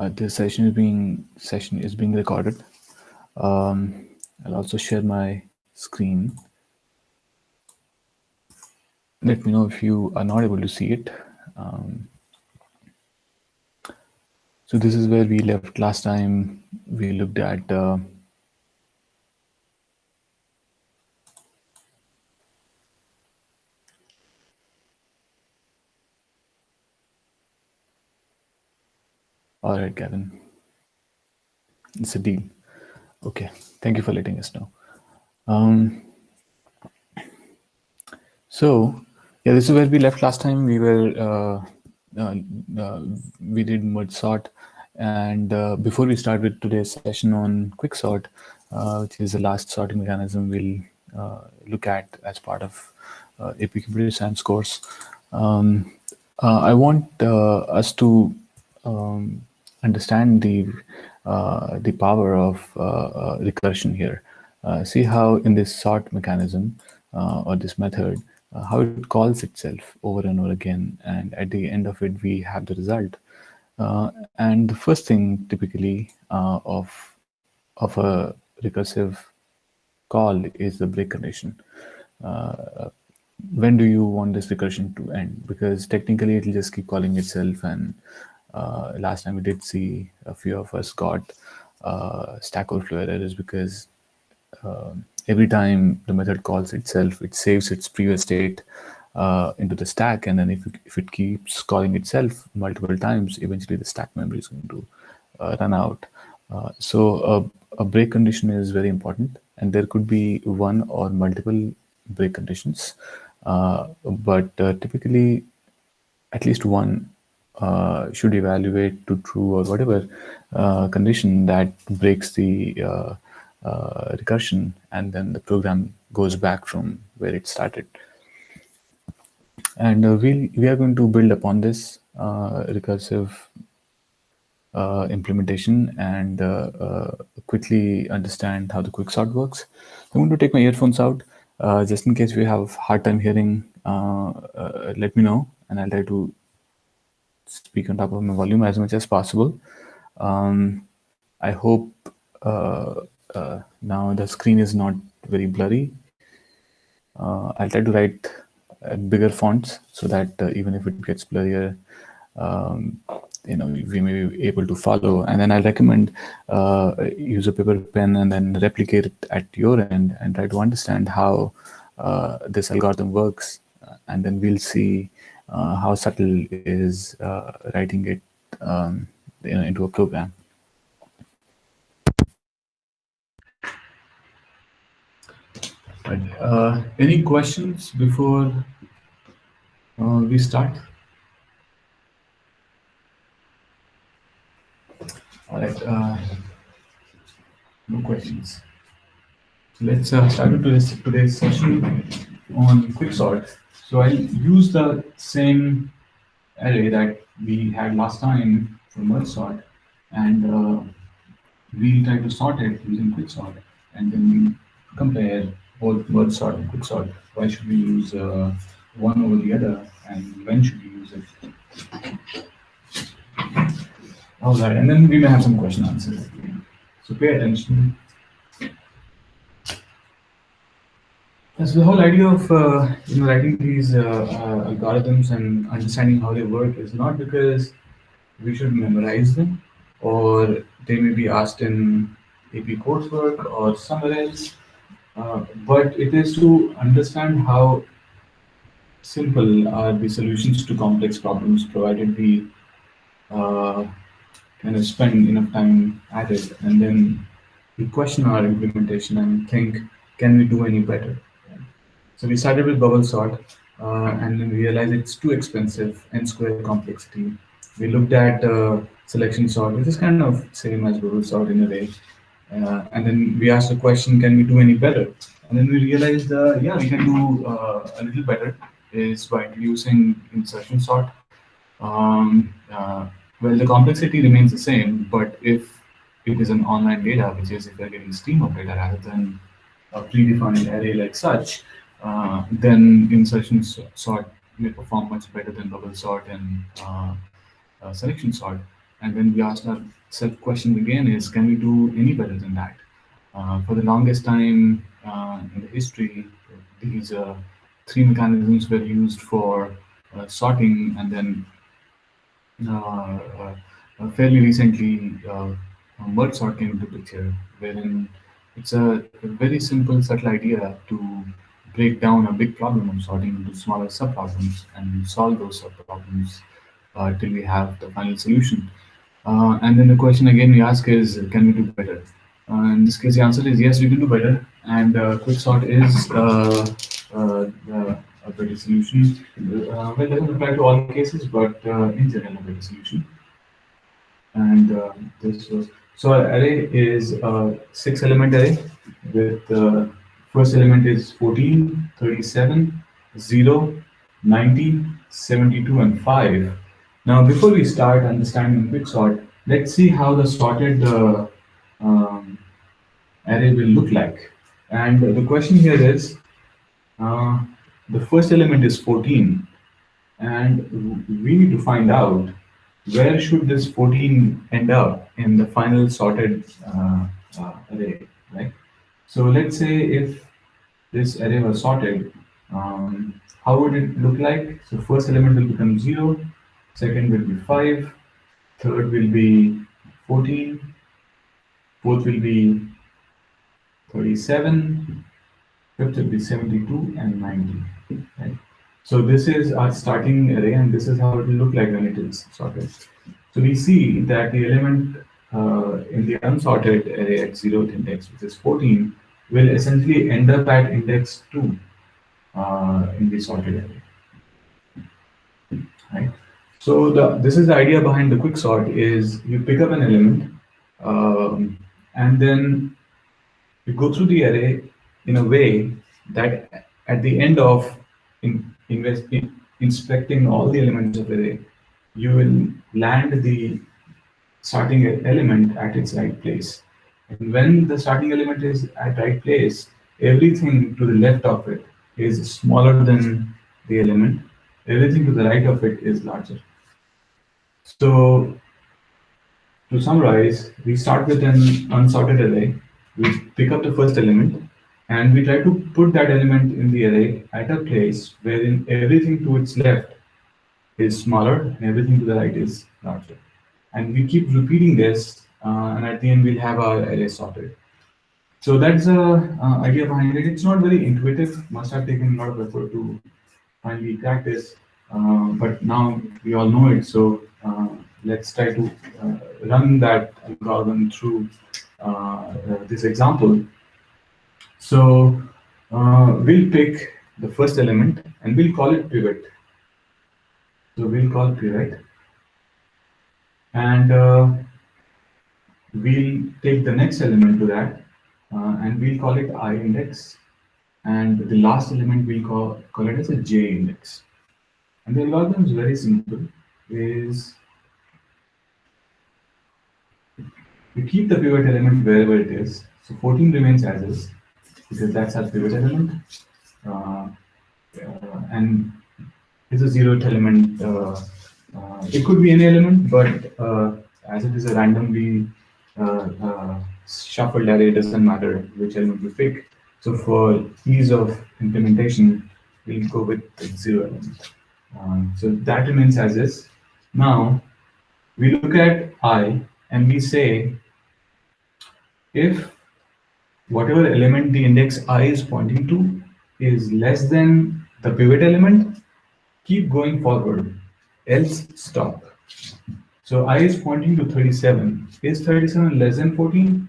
This session is being recorded. I'll also share my screen. Let me know if you are not able to see it. So this is where we left last time. We looked at all right, Gavin. It's a deal. Okay, thank you for letting us know. So yeah, this is where we left last time. We did merge sort, and before we start with today's session on quick sort, which is the last sorting mechanism we'll look at as part of AP Computer Science course, I want us to understand the power of recursion here. See how in this sort mechanism or this method, how it calls itself over and over again, and at the end of it we have the result. And the first thing typically of a recursive call is the break condition. When do you want this recursion to end? Because technically it'll just keep calling itself, and last time we did see a few of us got Stack Overflow errors because every time the method calls itself, it saves its previous state into the stack, and then if it keeps calling itself multiple times, eventually the stack memory is going to run out. So a break condition is very important, and there could be one or multiple break conditions, but typically at least one should evaluate to true or whatever condition that breaks the recursion, and then the program goes back from where it started. And we are going to build upon this recursive implementation and quickly understand how the quicksort works. I'm going to take my earphones out just in case we have hard time hearing. Let me know, and I'll try to speak on top of my volume as much as possible. I hope now the screen is not very blurry. I'll try to write bigger fonts so that even if it gets blurrier, we may be able to follow. And then I recommend use a paper pen and then replicate it at your end and try to understand how this algorithm works. And then we'll see how subtle is writing it into a program. Right. Any questions before we start? All right. No questions. So let's start with today's session on quicksort. So I'll use the same array that we had last time for merge sort, and we'll try to sort it using quicksort, and then we compare both merge sort and quicksort. Why should we use one over the other, and when should we use it? All right, and then we may have some question answers. So pay attention. So the whole idea of writing these algorithms and understanding how they work is not because we should memorize them, or they may be asked in AP coursework or somewhere else, but it is to understand how simple are the solutions to complex problems, provided we kind of spend enough time at it, and then we question our implementation and think, can we do any better? So we started with bubble sort, and then we realized it's too expensive, n-squared complexity. We looked at selection sort, which is kind of same as bubble sort in a way. And then we asked the question, can we do any better? And then we realized, yeah, we can do a little better, is by introducing insertion sort. Well, the complexity remains the same, but if it is an online data, which is if you're getting stream of data rather than a predefined array like such, then insertion sort may perform much better than bubble sort and selection sort. And then we asked ourselves question again is, can we do any better than that? For the longest time in the history, these three mechanisms were used for sorting, and then fairly recently, merge sort came into picture, wherein it's a very simple, subtle idea to break down a big problem of sorting into smaller subproblems and solve those subproblems till we have the final solution. And then the question again we ask is, can we do better? In this case, the answer is yes, we can do better. And quicksort is a better solution. Well, it doesn't apply to all cases, but in general, a better solution. And this was so our array is a 6-element array with first element is 14, 37, 0, 90, 72, and 5. Now, before we start understanding quicksort, let's see how the sorted um, array will look like. And the question here is, uh, the first element is 14, and we need to find out where should this 14 end up in the final sorted array, right? So let's say if this array was sorted, how would it look like? So first element will become 0, second will be 5, third will be 14, fourth will be 37, fifth will be 72, and 90, right? So this is our starting array, and this is how it will look like when it is sorted. So we see that the element in the unsorted array at 0th index, which is 14, will essentially end up at index 2 in the sorted array. Right? So this is the idea behind the quicksort: is you pick up an element and then you go through the array in a way that at the end of inspecting all the elements of the array, you will land the starting element at its right place. And when the starting element is at right place, everything to the left of it is smaller than the element. Everything to the right of it is larger. So to summarize, we start with an unsorted array. We pick up the first element, and we try to put that element in the array at a place wherein everything to its left is smaller and everything to the right is larger. And we keep repeating this, and at the end we'll have our array sorted. So that's the idea behind it. It's not very intuitive, must have taken a lot of effort to finally crack this, but now we all know it. So let's try to run that algorithm through this example. So we'll pick the first element and we'll call it pivot. So we'll call pivot, and we'll take the next element to that, and we'll call it I index, and the last element we'll call it as a J index. And the algorithm is very simple. Is we keep the pivot element wherever it is. So 14 remains as is because that's our pivot element, and it's a 0th element. It could be any element, but as it is a randomly shuffled array, it doesn't matter which element we pick. So for ease of implementation, we'll go with the 0 element. So that remains as is. Now we look at I and we say, if whatever element the index I is pointing to is less than the pivot element, keep going forward, else stop. So I is pointing to 37. Is 37 less than 14?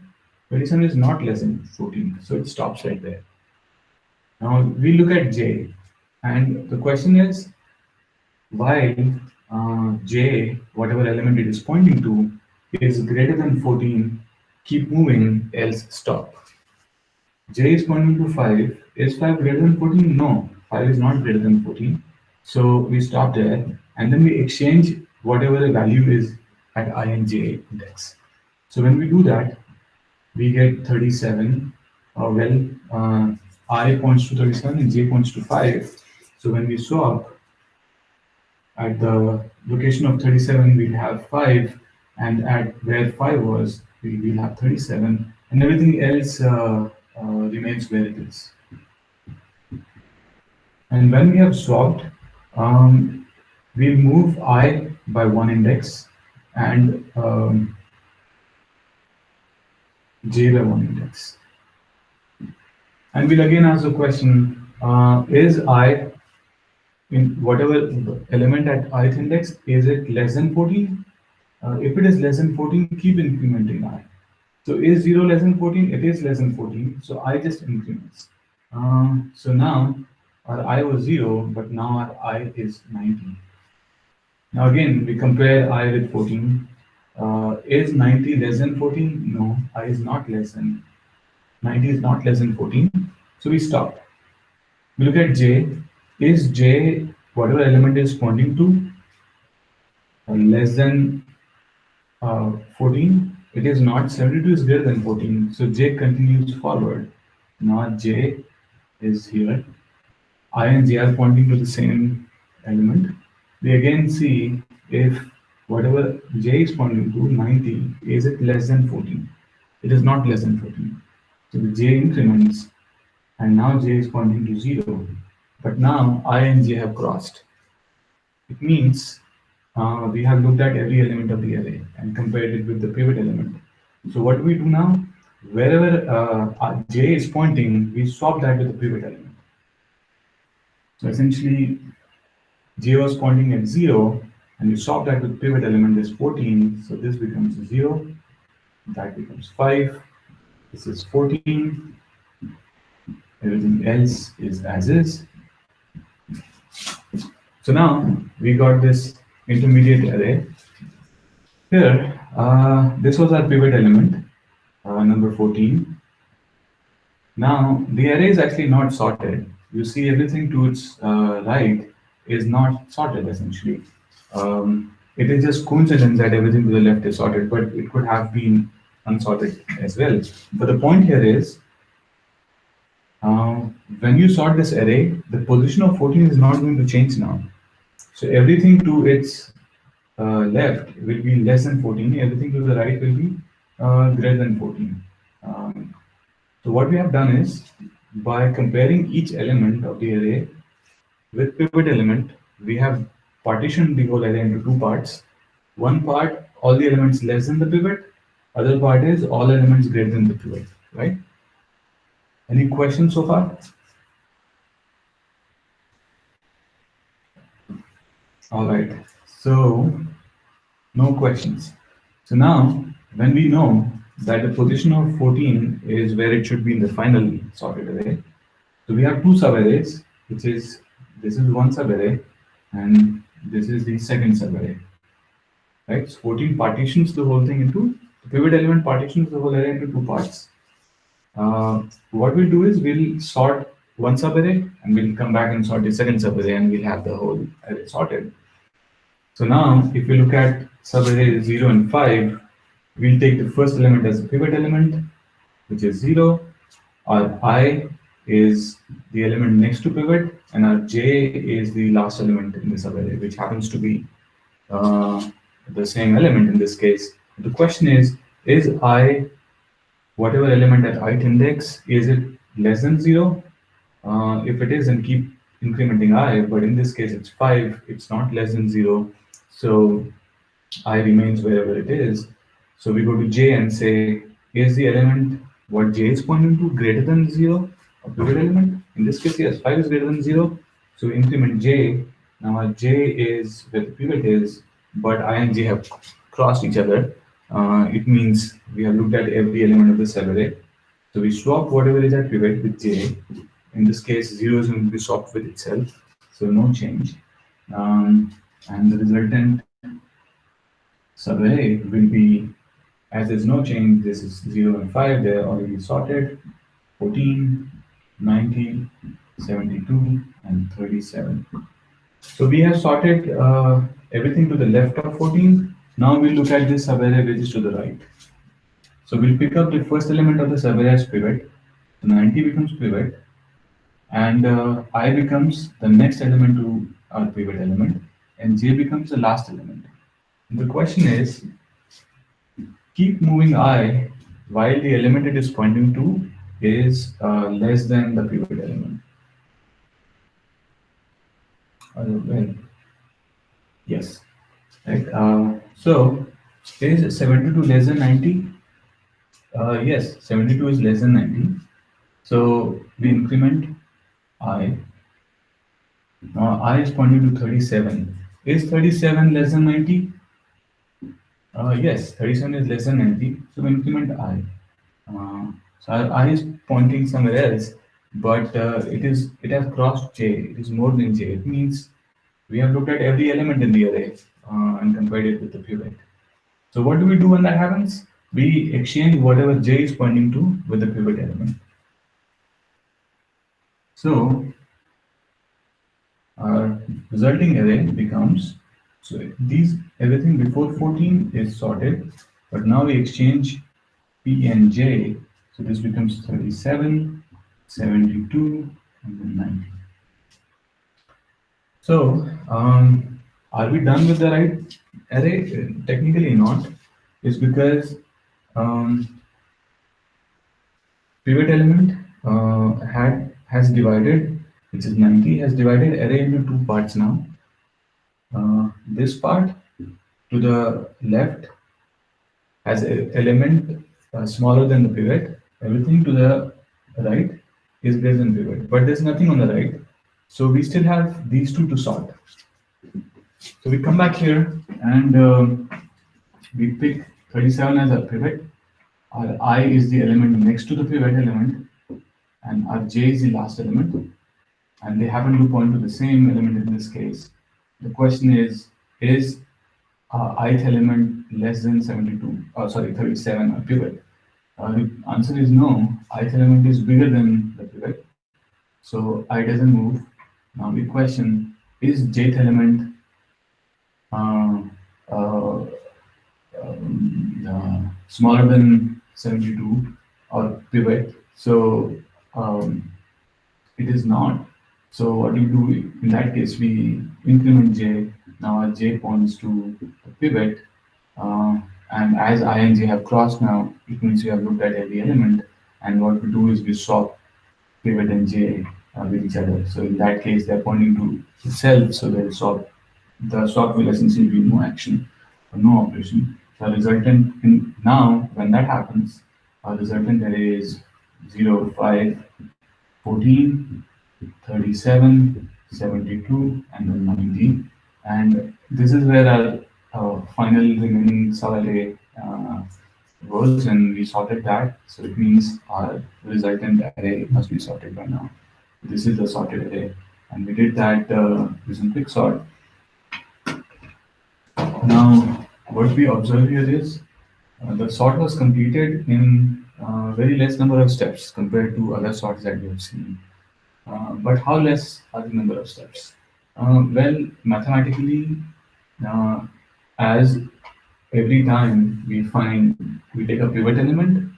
37 is not less than 14, so it stops right there. Now we look at J, and the question is, while J, whatever element it is pointing to, is greater than 14, keep moving, else stop. J is pointing to 5. Is 5 greater than 14? No, 5 is not greater than 14. So we stop there, and then we exchange whatever the value is at I and J index. So when we do that, we get 37. I points to 37 and J points to 5. So when we swap, at the location of 37, we'll have 5, and at where 5 was, we'll have 37, and everything else remains where it is. And when we have swapped, we move I by one index and j by one index. And we'll again ask the question, is I in whatever element at ith index, is it less than 14? If it is less than 14, keep incrementing I. So is 0 less than 14? It is less than 14, so I just increments. So now our I was 0, but now our I is 19. Now again, we compare I with 14. Is 90 less than 14? No, I is not less than 90 is not less than 14. So we stop. We look at j. Is j whatever element is pointing to less than 14? It is not. 72 is greater than 14. So j continues forward. Now j is here. I and j are pointing to the same element. We again see if whatever j is pointing to 90, is it less than 14? It is not less than 14. So the j increments, and now j is pointing to 0. But now I and j have crossed. It means we have looked at every element of the array and compared it with the pivot element. So what do we do now? Wherever j is pointing, we swap that with the pivot element. So essentially, j was pointing at 0, and you swap that with pivot element is 14. So this becomes 0, that becomes 5, this is 14, everything else is as is. So now we got this intermediate array. Here, this was our pivot element, number 14. Now, the array is actually not sorted. You see everything to its right is not sorted, essentially. It is just coincidence that everything to the left is sorted, but it could have been unsorted as well. But the point here is, when you sort this array, the position of 14 is not going to change now. So everything to its left will be less than 14, everything to the right will be greater than 14. So what we have done is, by comparing each element of the array with pivot element, we have partitioned the whole array into two parts. One part, all the elements less than the pivot. Other part is all elements greater than the pivot, right? Any questions so far? All right, so no questions. So now, when we know that the position of 14 is where it should be in the final sorted array, so we have two subarrays, which is, this is one subarray, and this is the second subarray, right? So 14 partitions the whole thing into, the pivot element partitions the whole array into two parts. What we'll do is we'll sort one subarray, and we'll come back and sort the second subarray, and we'll have the whole array sorted. So now, if we look at subarray 0 and 5, we'll take the first element as a pivot element, which is 0. Our I is the element next to pivot, and our j is the last element in the subarray, which happens to be the same element in this case. The question is I whatever element at ith index, is it less than 0? If it is, then keep incrementing I, but in this case it's 5, it's not less than 0, so I remains wherever it is. So we go to j and say, is the element what j is pointing to greater than 0, a pivot element? In this case, yes, 5 is greater than 0, so we increment j. Now our j is where the pivot is, but I and j have crossed each other. It means we have looked at every element of the subarray. So we swap whatever is at pivot with j. In this case, 0 is going to be swapped with itself, so no change. And the resultant subarray will be, as there's no change, this is 0 and 5, they're already sorted, 14, 90, 72, and 37. So we have sorted everything to the left of 14. Now we'll look at this subarray which is to the right. So we'll pick up the first element of the subarray as pivot. So 90 becomes pivot, and I becomes the next element to our pivot element, and j becomes the last element. And the question is, keep moving I while the element it is pointing to is less than the pivot element. Well, yes, right. So is 72 less than 90? Yes, 72 is less than 90. So we increment I. I is pointing to 37. Is 37 less than 90? Yes, 37 is less than 90. So we increment I. So our I is pointing somewhere else, but it has crossed j. It is more than j. It means we have looked at every element in the array and compared it with the pivot. So what do we do when that happens? We exchange whatever j is pointing to with the pivot element. So our resulting array becomes, so these everything before 14 is sorted, but now we exchange p and j. So this becomes 37, 72, and then 90. So are we done with the right array? Technically not. It's because um, pivot element has divided, which is 90, has divided array into two parts now. This part to the left has an element smaller than the pivot. Everything to the right is greater than pivot, but there's nothing on the right. So we still have these two to sort. So we come back here and we pick 37 as our pivot. Our I is the element next to the pivot element, and our j is the last element, and they happen to point to the same element in this case. The question is ith element less than 72, sorry, 37 a pivot? The answer is no. Ith element is bigger than the pivot, so I doesn't move. Now we question, is jth element uh, uh, smaller than 72 or pivot? So it is not. So what we do in that case, we increment j. Now our j points to the pivot, and as I and j have crossed now, it means we have looked at every element. And what we do is we swap pivot and j with each other. So in that case, they're pointing to itself, so they'll swap. The swap will essentially be no action or no operation. The resultant in now, when that happens, our resultant array is 0, 5, 14, 37, 72, and then 90. And this is where our final remaining sub-array goes, and we sorted that. So it means our resultant array must be sorted by now. This is the sorted array, and we did that using quicksort. Now, what we observe here is the sort was completed in very less number of steps compared to other sorts that we have seen. But how less are the number of steps? Well, mathematically, uh, as every time we take a pivot element,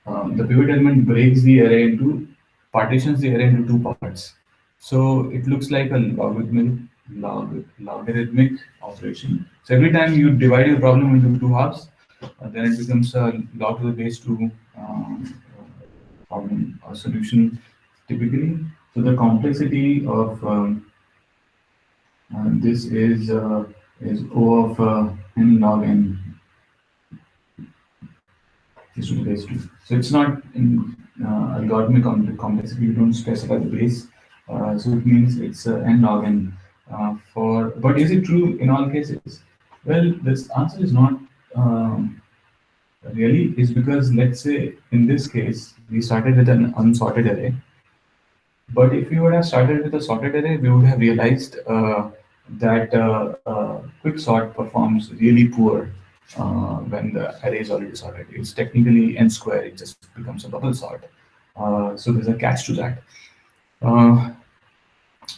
the pivot element breaks the array into, partitions the array into two parts. So it looks like a logarithmic operation. So every time you divide your problem into two halves, then it becomes a log to the base 2 problem or solution typically. So the complexity of this is O of n log n is to the base 2. So it's not in algorithmic complexity, you don't specify the base. So it means it's n log n but is it true in all cases? Well, this answer is not really, is because let's say in this case, we started with an unsorted array. But if we would have started with a sorted array, we would have realized that quicksort performs really poor when the array is already sorted. It's technically n square, it just becomes a bubble sort. So there's a catch to that.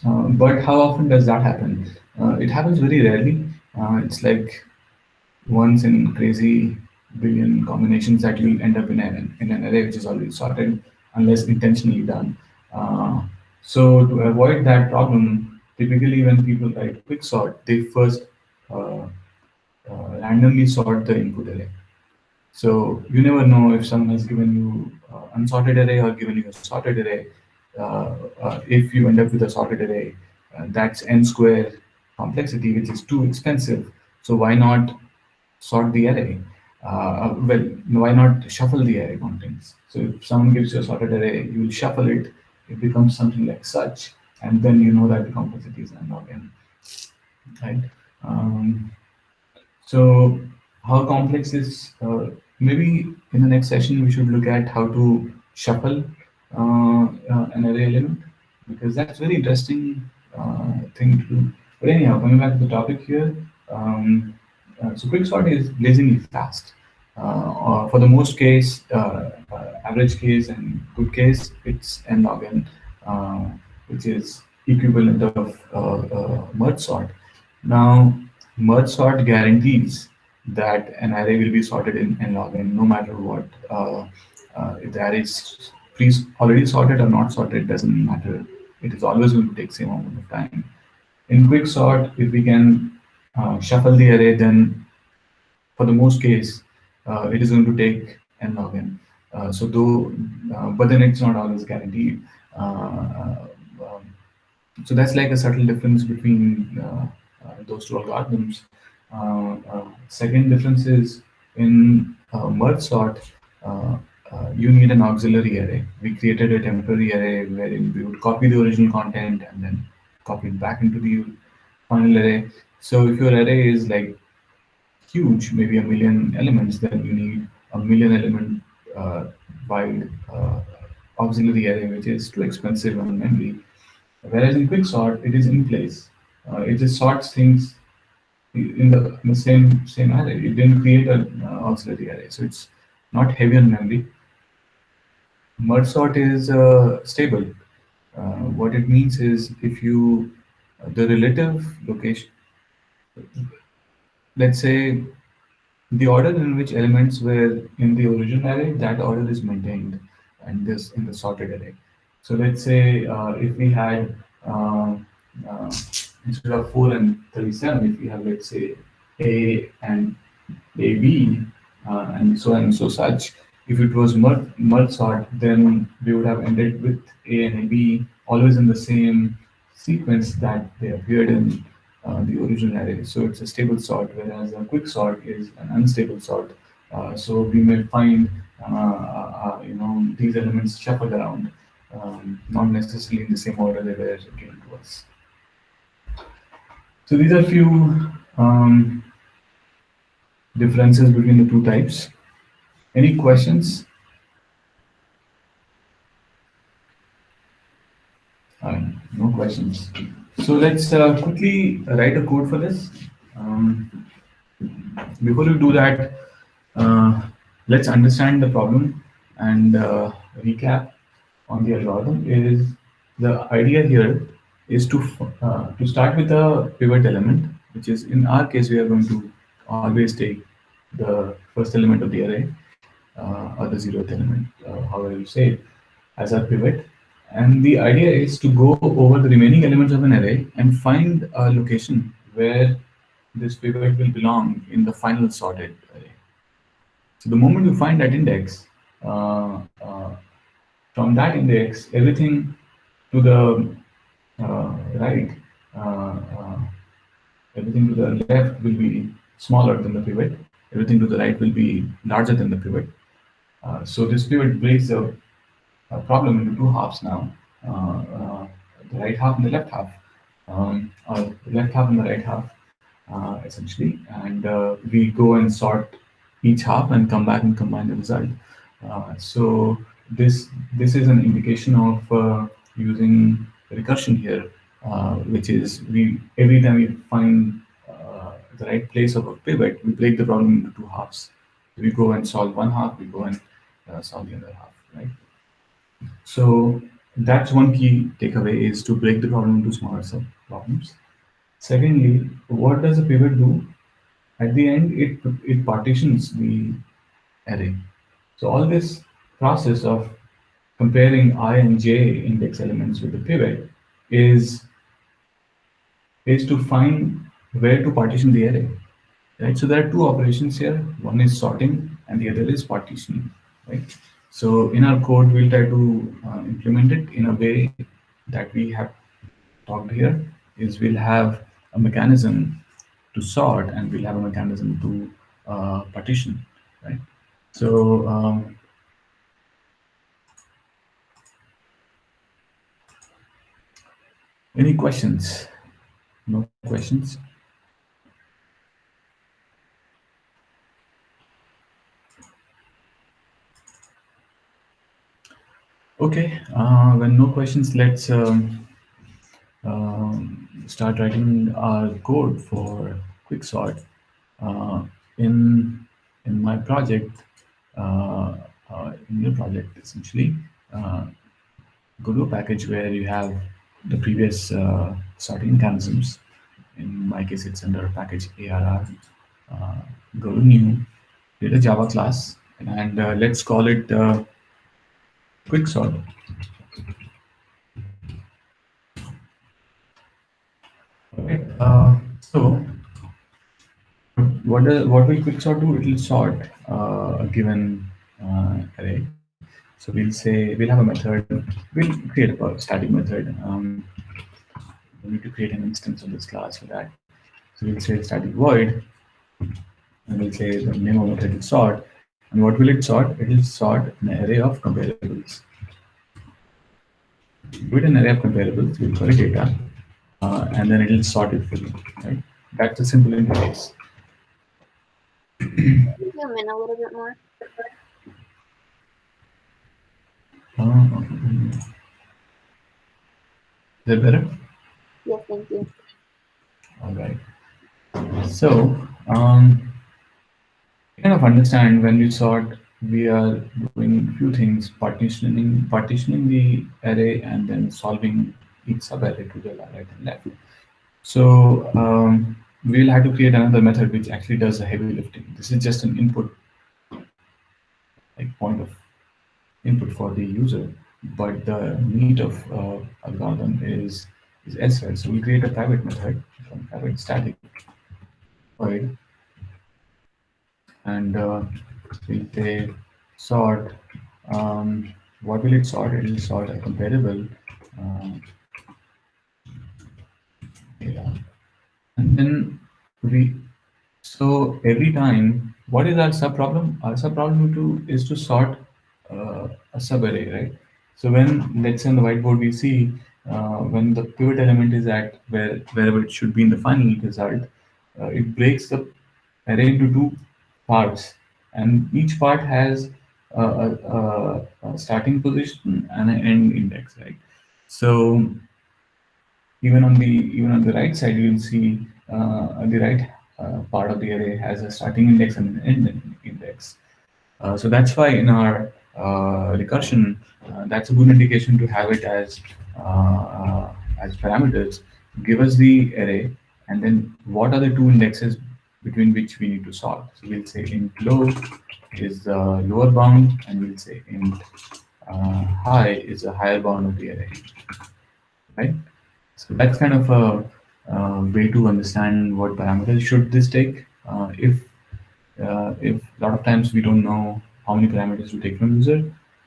But how often does that happen? It happens very rarely. It's like once in crazy billion combinations that you'll end up in an array which is already sorted, unless intentionally done. So to avoid that problem, typically when people write quicksort, they first randomly sort the input array. So you never know if someone has given you unsorted array or given you a sorted array. If you end up with a sorted array, that's n square complexity, which is too expensive. So why not sort the array? Well, why not shuffle the array contents? So if someone gives you a sorted array, you will shuffle it. It becomes something like such, and then you know that the complexity is n log n, right? Um, so how complex is maybe in the next session we should look at how to shuffle an array element, because that's very interesting thing to do. But anyhow, coming back to the topic here, so quicksort is blazingly fast. For the most case, average case and good case, it's n log n, which is equivalent of merge sort. Now, merge sort guarantees that an array will be sorted in n log n no matter what. If the array is already sorted or not sorted doesn't matter. It is always going to take same amount of time. In quicksort, if we can shuffle the array, then for the most case, it is going to take n log n. But then it's not always guaranteed. Um, so that's like a subtle difference between those two algorithms. Second difference is in merge sort, you need an auxiliary array. We created a temporary array wherein we would copy the original content and then copy it back into the final array. So if your array is like huge, maybe a million elements, then you need a million element wide auxiliary array, which is too expensive on memory. Whereas in quicksort, it is in place. It just sorts things in the same array. It didn't create an auxiliary array, so it's not heavy on memory. Merge sort is stable. What it means is if you the relative location, let's say the order in which elements were in the original array, that order is maintained and this in the sorted array. So let's say if we had uh, instead of 4 and 37, if we have, let's say, A and AB and so on and so such, if it was merge sort, then we would have ended with A and AB always in the same sequence that they appeared in the original array. So it's a stable sort, whereas a quick sort is an unstable sort. So we may find these elements shuffled around, not necessarily in the same order they were given to us. So these are few differences between the two types. Any questions? No questions. So let's quickly write a code for this. Before we do that, let's understand the problem and recap on the algorithm. Is the idea here is to start with a pivot element, which is in our case we are going to always take the first element of the array or the zeroth element, however you say it, as our pivot. And the idea is to go over the remaining elements of an array and find a location where this pivot will belong in the final sorted array. So the moment you find that index, from that index, everything to the right, everything to the left will be smaller than the pivot. Everything to the right will be larger than the pivot. So this pivot breaks the problem into two halves now, the right half and the left half, or the left half and the right half, essentially. And we go and sort each half and come back and combine the result. So this is an indication of using recursion here, which is every time we find the right place of a pivot, we break the problem into two halves. We go and solve one half, we go and solve the other half, right? So that's one key takeaway, is to break the problem into smaller sub-problems. Secondly, what does a pivot do? At the end, it partitions the array. So all this process of comparing I and j index elements with the pivot is to find where to partition the array. right? So there are two operations here. One is sorting, and the other is partitioning, right? So in our code, we'll try to implement it in a way that we have talked here. Is we'll have a mechanism to sort, and we'll have a mechanism to partition, right? So any questions? No questions? Okay. When no questions, let's start writing our code for quicksort. Uh, in in my project, in your project, essentially, uh, go to a package where you have the previous sorting mechanisms. In my case, it's under package ARR. Uh, go to new, create a Java class, and let's call it quicksort. Okay. So what will quicksort do? It will sort a given array. So we'll say we'll have a method. We'll create a static method. We need to create an instance of this class for that. So we'll say static void, and we'll say the name of method is sort. And what will it sort? It will sort an array of comparables. With an array of comparables, we'll call it data, and then it will sort it for you. Right? That's a simple interface. Can you zoom in a little bit more? Is that better? Yes, thank you. All right. So, kind of understand when we sort, we are doing few things: partitioning the array, and then solving each subarray to the right and left. So we'll have to create another method which actually does the heavy lifting. This is just an input, like point of input for the user, but the meat of algorithm is elsewhere. So we create a private method from private static void, and we'll say sort. What will it sort? It will sort a comparable uh, data, and then we. So every time, what is our sub problem? Our sub problem is to sort a subarray, right? So when, let's say on the whiteboard we see when the pivot element is at wherever it should be in the final result, it breaks the array into two parts, and each part has a starting position and an end index, right? So even on the right side, you will see the right part of the array has a starting index and an end index. So that's why in our recursion, that's a good indication to have it as parameters. Give us the array, and then what are the two indexes between which we need to solve. So we'll say int low is the lower bound, and we'll say int high is the higher bound of the array, right? So that's kind of a way to understand what parameters should this take. If a lot of times we don't know how many parameters to take from user,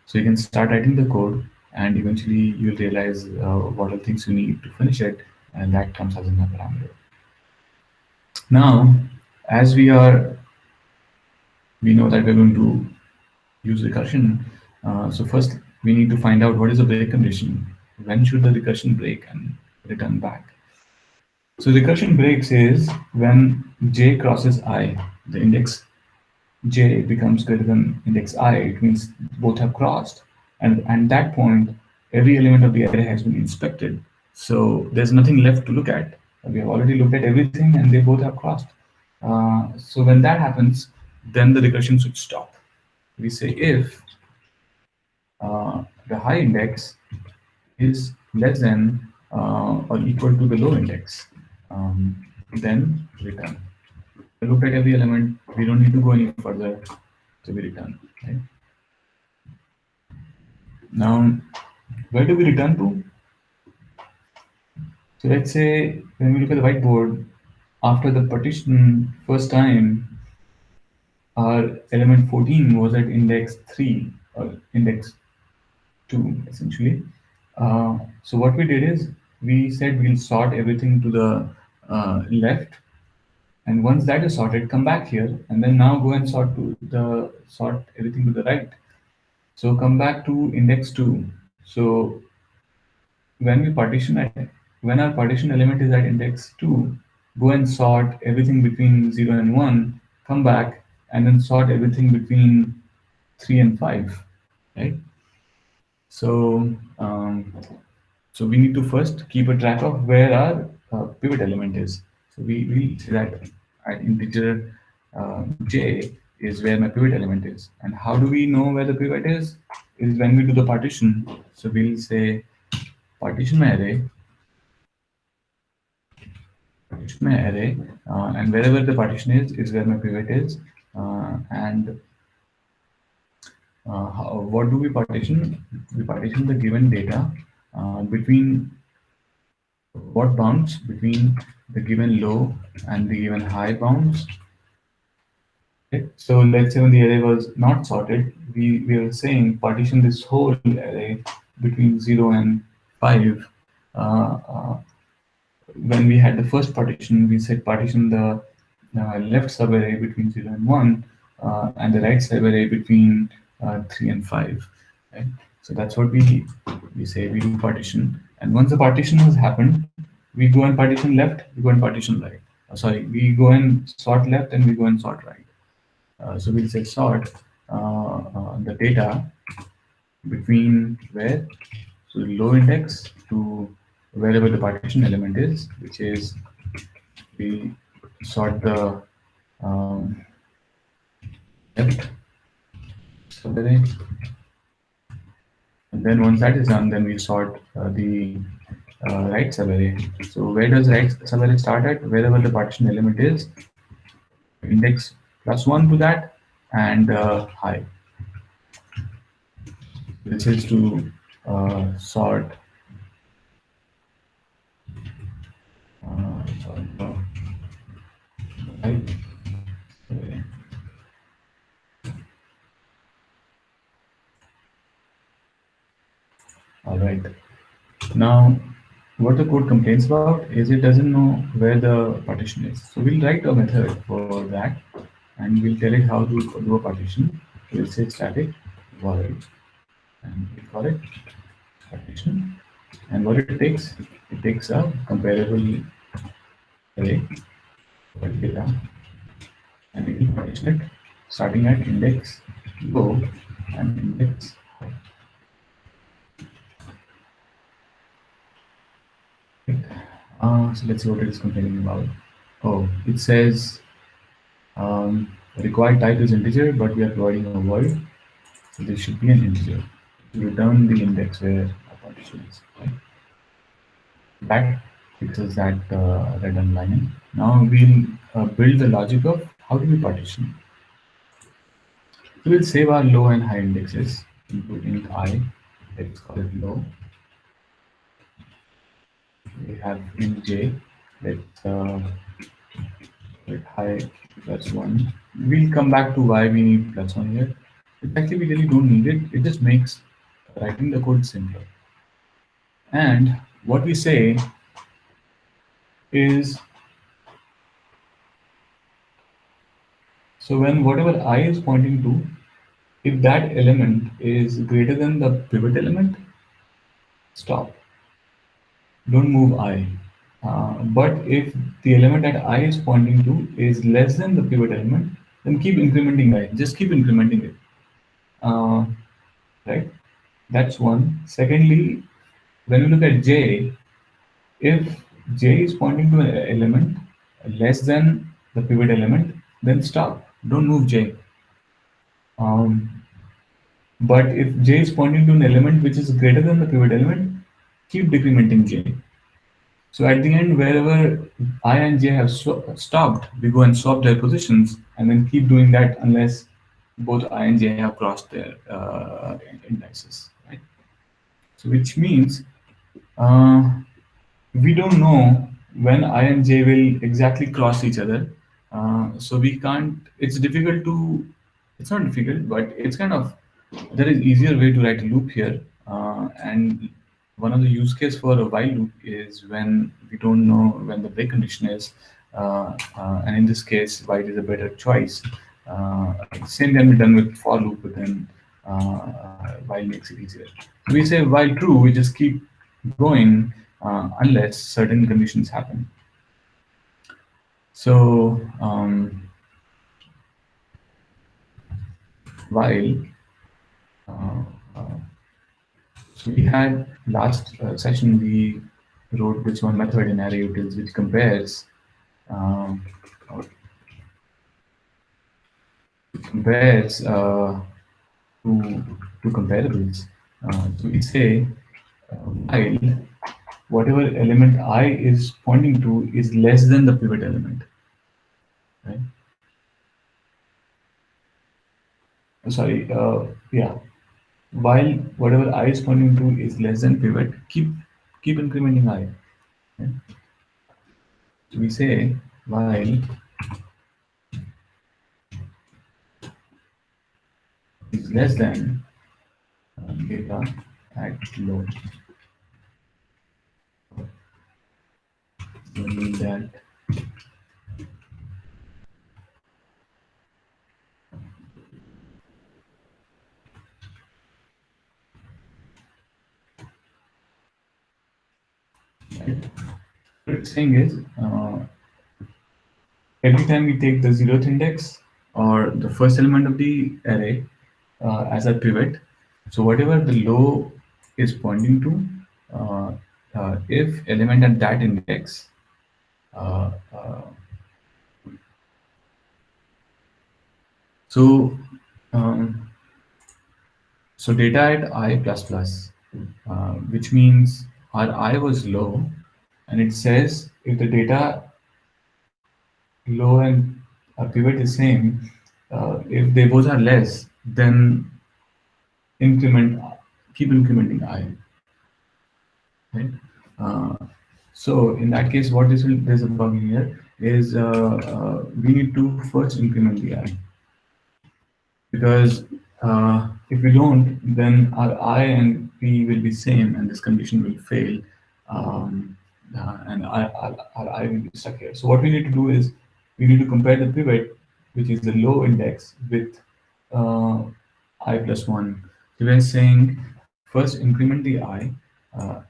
so you can start writing the code, and eventually you'll realize what are things you need to finish it, and that comes as another parameter. Now, as we know that we're going to use recursion. So first we need to find out what is the break condition. When should the recursion break and return back? So recursion breaks is when j crosses I, the index j becomes greater than index I. It means both have crossed, and that point, every element of the array has been inspected. So there's nothing left to look at. We have already looked at everything, and they both have crossed. So when that happens, then the recursion should stop. We say if the high index is less than or equal to the low index, then return. We looked at every element. We don't need to go any further, so we return. Right? Now, where do we return to? So let's say when we look at the whiteboard, After the partition first time, our element 14 was at index 3 or index 2 essentially. So what we did is we said we'll sort everything to the left, and once that is sorted, come back here and then now go and sort everything to the right. So come back to index 2. So when we partition at when our partition element is at index 2, go and sort everything between 0 and 1, come back and then sort everything between 3 and 5, right? So so we need to first keep a track of where our pivot element is. So we say that at integer j is where my pivot element is. And how do we know where the pivot is? Is when we do the partition. So we'll say partition my array, and wherever the partition is where my pivot is. And what do we partition? We partition the given data between what bounds between the given low and the given high bounds. Okay. So let's say when the array was not sorted, we were saying partition this whole array between 0 and 5. When we had the first partition, we said partition the left subarray between 0 and 1, and the right subarray between 3 and 5. Right? So that's what we say we do partition. And once the partition has happened, we go and partition left, we go and partition right. Sorry, we go and sort left and we go and sort right. So we'll say sort the data between where, so low index to wherever the partition element is, which is we sort the left subarray, and then once that is done, then we sort the right subarray. So where does right subarray start at? Wherever the partition element is, index +1 to that, and high. This is to sort right. All right. Now, what the code complains about is it doesn't know where the partition is. So we'll write a method for that, and we'll tell it how to do a partition. We'll say static void, and we call it partition. And what it takes a comparable array for data, and it will partition it starting at index low and index high. So let's see what it is complaining about. Oh, it says required type is integer, but we are providing a void, so this should be an integer to return the index where our partition is. Right? That fixes that red underlining. Now we'll build the logic of how do we partition. So we'll save our low and high indexes into int I. Let's call it low. We have int j. Let's let high +1. We'll come back to why we need +1 here. Actually, we really don't need it. It just makes writing the code simpler. And what we say is, so when whatever I is pointing to, if that element is greater than the pivot element, stop. Don't move I. But if the element that I is pointing to is less than the pivot element, then keep incrementing I. Just keep incrementing it. Right? That's one. Secondly, when we look at J, if J is pointing to an element less than the pivot element, then stop. Don't move J. But if J is pointing to an element which is greater than the pivot element, keep decrementing J. So at the end, wherever I and J have stopped, we go and swap their positions and then keep doing that unless both I and J have crossed their indices, right? So which means we don't know when I and j will exactly cross each other. So we can't. It's difficult to. It's not difficult, but it's kind of there is easier way to write a loop here. And one of the use case for a while loop is when we don't know when the break condition is, and in this case, while is a better choice. Same can be done with for loop, but then while makes it easier. So we say while true, we just keep going unless certain conditions happen. So while uh, uh, so we had last session we wrote this one method in array utils which compares um, compares to comparables. So we say while whatever element I is pointing to is less than the pivot element, right? Sorry, yeah. While whatever I is pointing to is less than pivot, keep incrementing I. Right? So we say while is less than data at low. We mean that right? What it's saying is every time we take the zeroth index or the first element of the array as a pivot, so whatever the low is pointing to, if element at that index, uh, uh, so um, so data at I plus plus, which means our I was low, and it says if the data low and pivot is same, if they both are less, then increment, keep incrementing I, right? Uh, so in that case, what this will there's a bug here is we need to first increment the I because if we don't, then our I and P will be same, and this condition will fail, um, and our I will be stuck here. So what we need to do is we need to compare the pivot, which is the low index, with uh, I plus one. So we're saying first increment the I,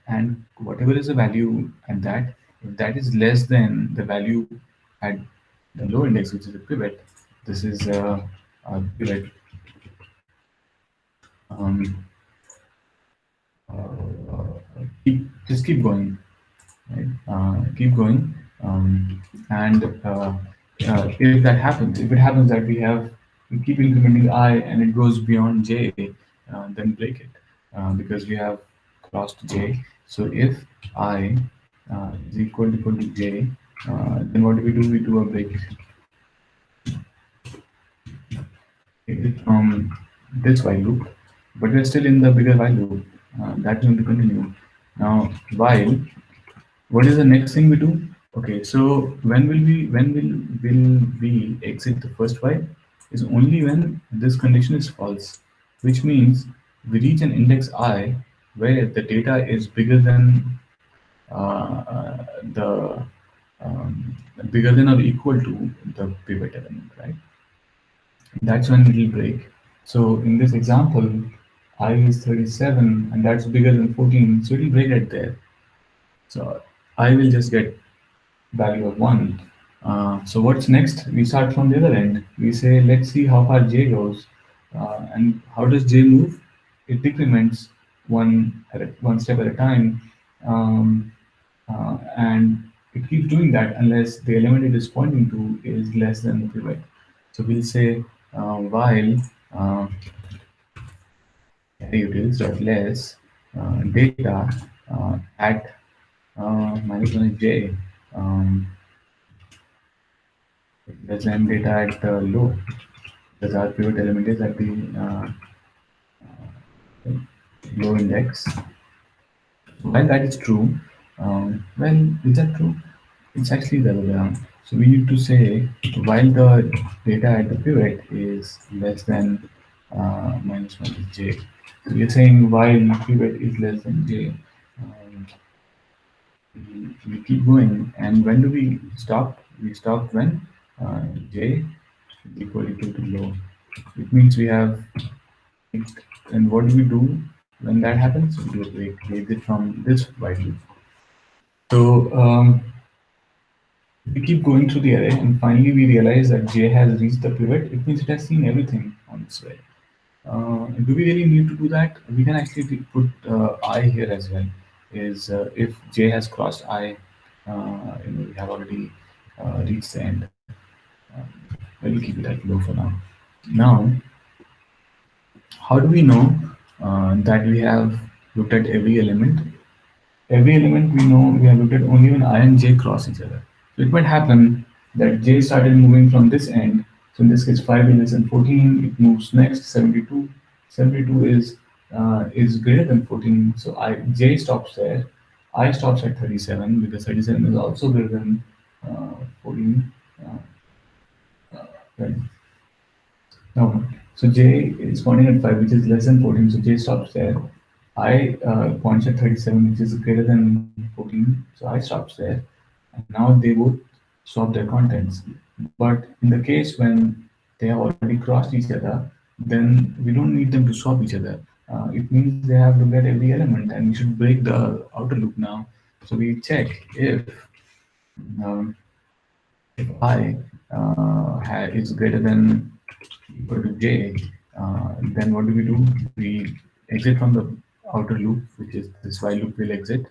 and whatever is the value at that, if that is less than the value at the low index, which is a pivot, this is a pivot. Um, just keep going, right? Keep going, and if that happens, if it happens that we keep incrementing I and it goes beyond j, then break it because we have crossed j. So if I is equal to j, then what do? We do a break it from this while loop, but we're still in the bigger while loop. That's going to continue. Now, while what is the next thing we do? Okay, so when will we exit the first while? Is only when this condition is false, which means we reach an index I where the data is bigger than the bigger than or equal to the pivot element, right? That's when it will break. So in this example, I is 37 and that's bigger than 14, so it will break right there. So I will just get value of 1. So what's next? We start from the other end. We say, let's see how far j goes. And how does j move? It decrements one step at a time. And it keeps doing that unless the element it is pointing to is less than the pivot. So we'll say while uh, utils dot less data at minus 1 is j, less than data at low, because our pivot element is at the low index. While that is true, well, is that true? It's actually the other way around. So we need to say while the data at the pivot is less than minus 1 is j. So we are saying while pivot is less than j, um, we keep going. And when do we stop? We stop when j is equal to low. It means we have, and what do we do when that happens? We do a break. We exit from this while loop. So we keep going through the array, and finally we realize that j has reached the pivot. It means it has seen everything on its way. Do we really need to do that? We can actually put I here as well. Is if j has crossed I, we have already reached the end. Um, we'll keep it at low for now. Now, how do we know that we have looked at every element? Every element we know we have looked at only when I and j cross each other. So it might happen that j started moving from this end. So in this case, 5 is less than 14. It moves next 72. 72 is greater than 14. So j stops there. I stops at 37 because 37 is also greater than 14. Right. No. So j is pointing at 5, which is less than 14. So j stops there. I points at 37, which is greater than 14. So I stops there. And now they both swap their contents. But in the case when they have already crossed each other, then we don't need them to swap each other. It means they have to get every element, and we should break the outer loop now. So we check um, if I is greater than equal to j, then what do? We exit from the outer loop, which is this while loop will exit.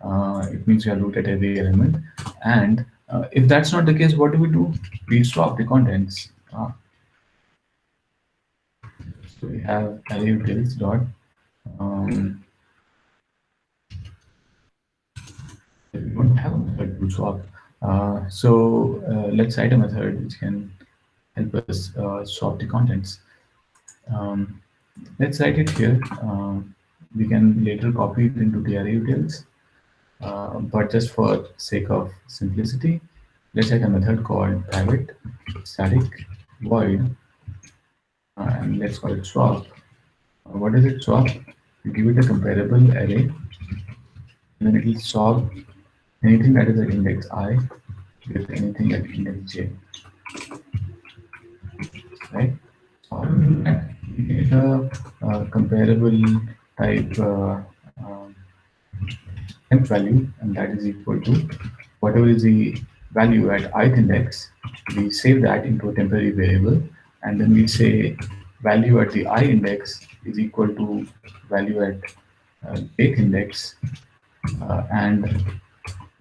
It means we have looked at every element. And if that's not the case, what do? We swap the contents. So we have array utils dot. Um, we don't have a method to swap. Let's write a method which can help us swap the contents. Um, let's write it here. We can later copy it into the array utils. But just for sake of simplicity, let's write a method called private static void, and let's call it swap. What is it swap? We give it a comparable array, and then it will swap anything that is at index I with anything at index j, right? So how do we do that? We get a comparable type temp value, and that is equal to whatever is the value at ith index. We save that into a temporary variable, and then we say value at the I index is equal to value at jth index, and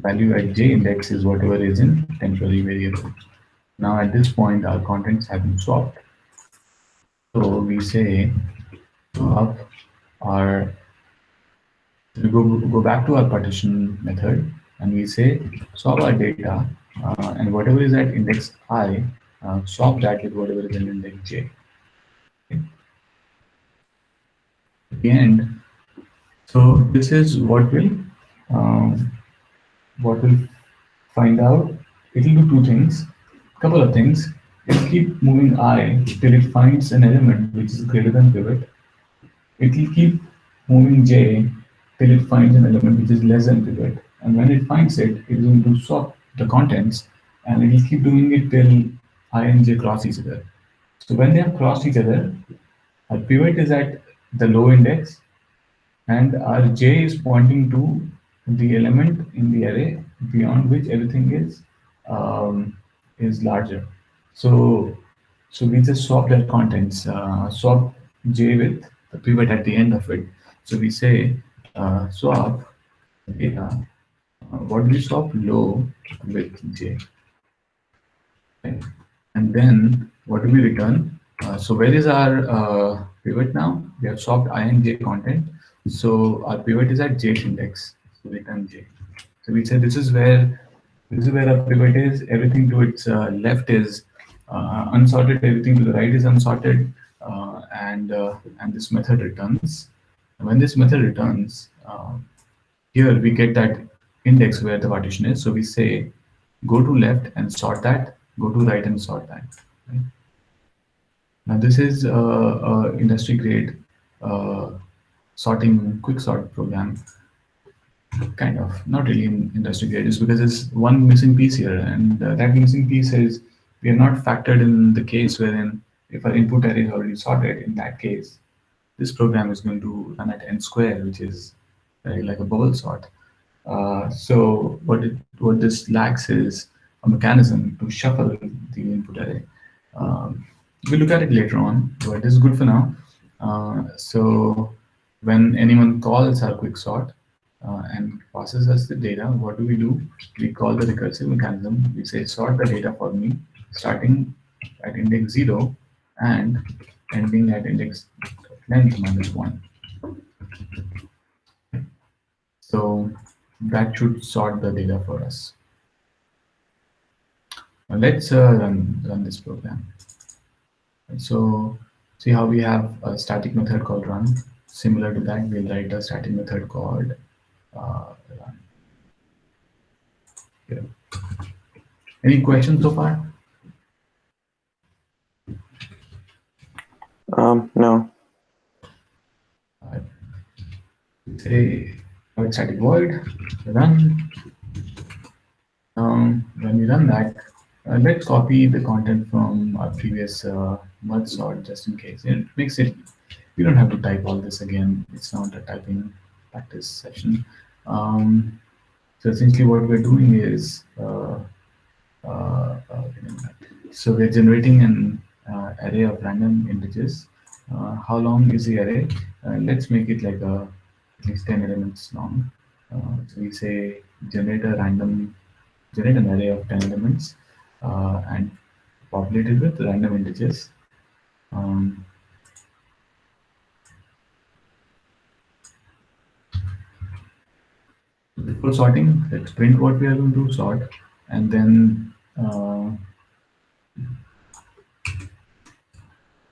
value at j index is whatever is in temporary variable. Now at this point, our contents have been swapped. So we say swap our, we go back to our partition method, and we say swap our data, and whatever is at index I, swap that with whatever is in index j. Okay. At the end, so this is um, what will find out. It will do two things, couple of things. It will keep moving I till it finds an element which is greater than pivot. It will keep moving j till it finds an element which is less than pivot. And when it finds it, it is going to swap the contents, and it will keep doing it till I and j cross each other. So when they have crossed each other, our pivot is at the low index, and our j is pointing to the element in the array beyond which everything is larger. So we just swap their contents, swap j with the pivot at the end of it. So we say swap data. What do we swap? Low with j. Right? And then what do we return? So where is our pivot now? We have swapped I and j content. So our pivot is at jth index. So return j. So we say this is where our pivot is. Everything to its left is unsorted. Everything to the right is unsorted. And this method returns. And when this method returns, here we get that index where the partition is. So we say go to left and sort that, go to right and sort that. Right? Now this is a industry grade uh, sorting quick sort program, kind of not really in industry grade, just because there's one missing piece here, and that missing piece is we have not factored in the case wherein if our input array is already sorted. In that case, this program is going to run at n square, which is like a bubble sort. So what this lacks is a mechanism to shuffle the input array. We'll look at it later on, but this is good for now. So when anyone calls our quicksort and passes us the data, what do? We call the recursive mechanism. We say sort the data for me, starting at index 0 and ending at index length -1. So that should sort the data for us. Now let's run this program. So see how we have a static method called run. Similar to that, we'll write a static method called run. Here. Any questions so far? No. Say static void run. When we run that, let's copy the content from our previous merge sort just in case. It makes it, we don't have to type all this again. It's not a typing practice session. So essentially what we're doing is, so we're generating an array of random integers. How long is the array? Let's make it like at least 10 elements long. So we say generate an array of 10 elements and populate it with random integers. Before sorting, let's print what we are going to sort, and then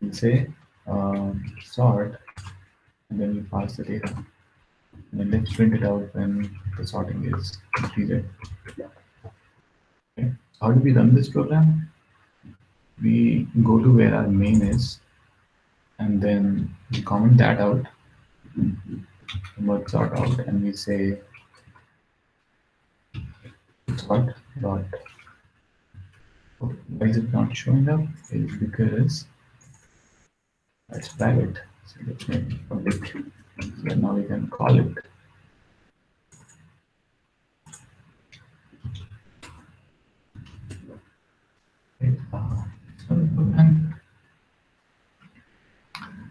we say sort, and then we pass the data. And then let's print it out when the sorting is completed. Okay. How do we run this program? We go to where our main is, and then we comment that out, merge sort out, and we say sort dot. Why is it not showing up? It's because it's private. So let's make it public. So now we can call it.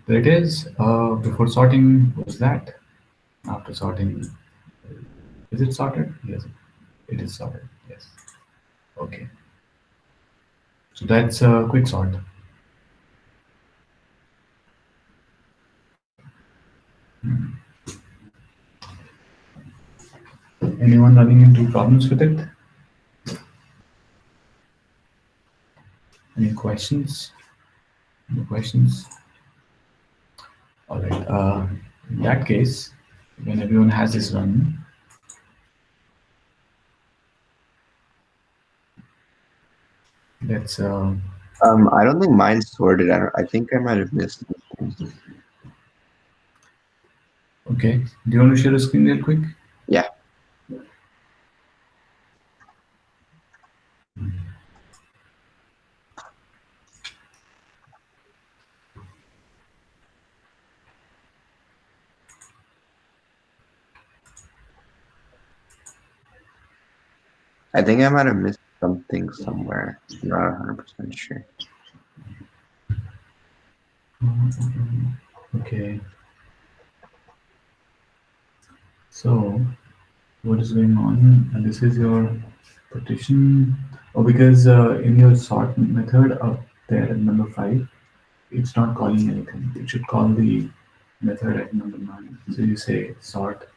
There it is. Before sorting was that. After sorting, is it sorted? Yes, it is sorted. Yes. Okay. So that's a quick sort. Anyone running into problems with it? Any questions? Any questions? All right. In that case, when everyone has this run, let's. I don't think mine's sorted. I think I might have missed something. Okay. Do you want to share a screen real quick? Yeah. I think I might have missed something somewhere. I'm not 100% sure. Okay. So, what is going on? And this is your partition. Oh, because in your sort method up there at number 5, it's not calling anything. It should call the method at number 9. So you say sort,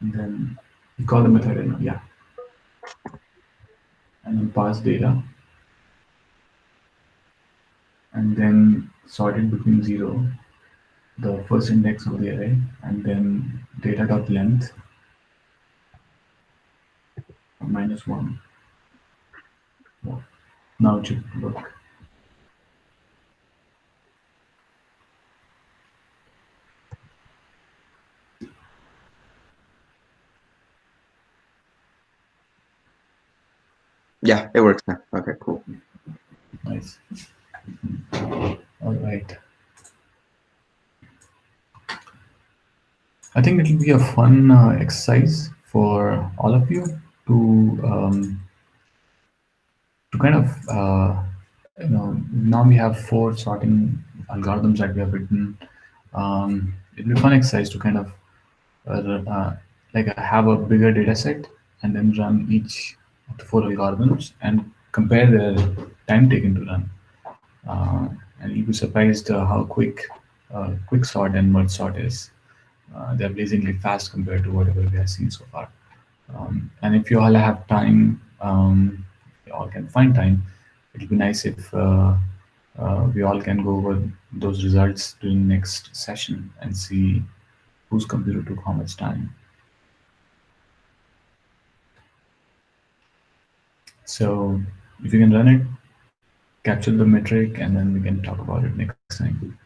and then you call the method in, yeah, and then pass data, and then sort it between 0, the first index of the array, and then data dot length, -1. Oh, now it should work. Yeah, it works now. Okay, cool. Nice. All right. I think it will be a fun exercise for all of you to kind of now we have 4 sorting algorithms that we have written. It'll be a fun exercise to kind of like have a bigger data set and then run each of the 4 algorithms and compare their time taken to run. And you'll be surprised how quick sort and merge sort is. They're blazingly fast compared to whatever we have seen so far. And if you all have time, you all can find time, it'll be nice if we all can go over those results during next session and see whose computer took how much time. So if you can run it, capture the metric, and then we can talk about it next time.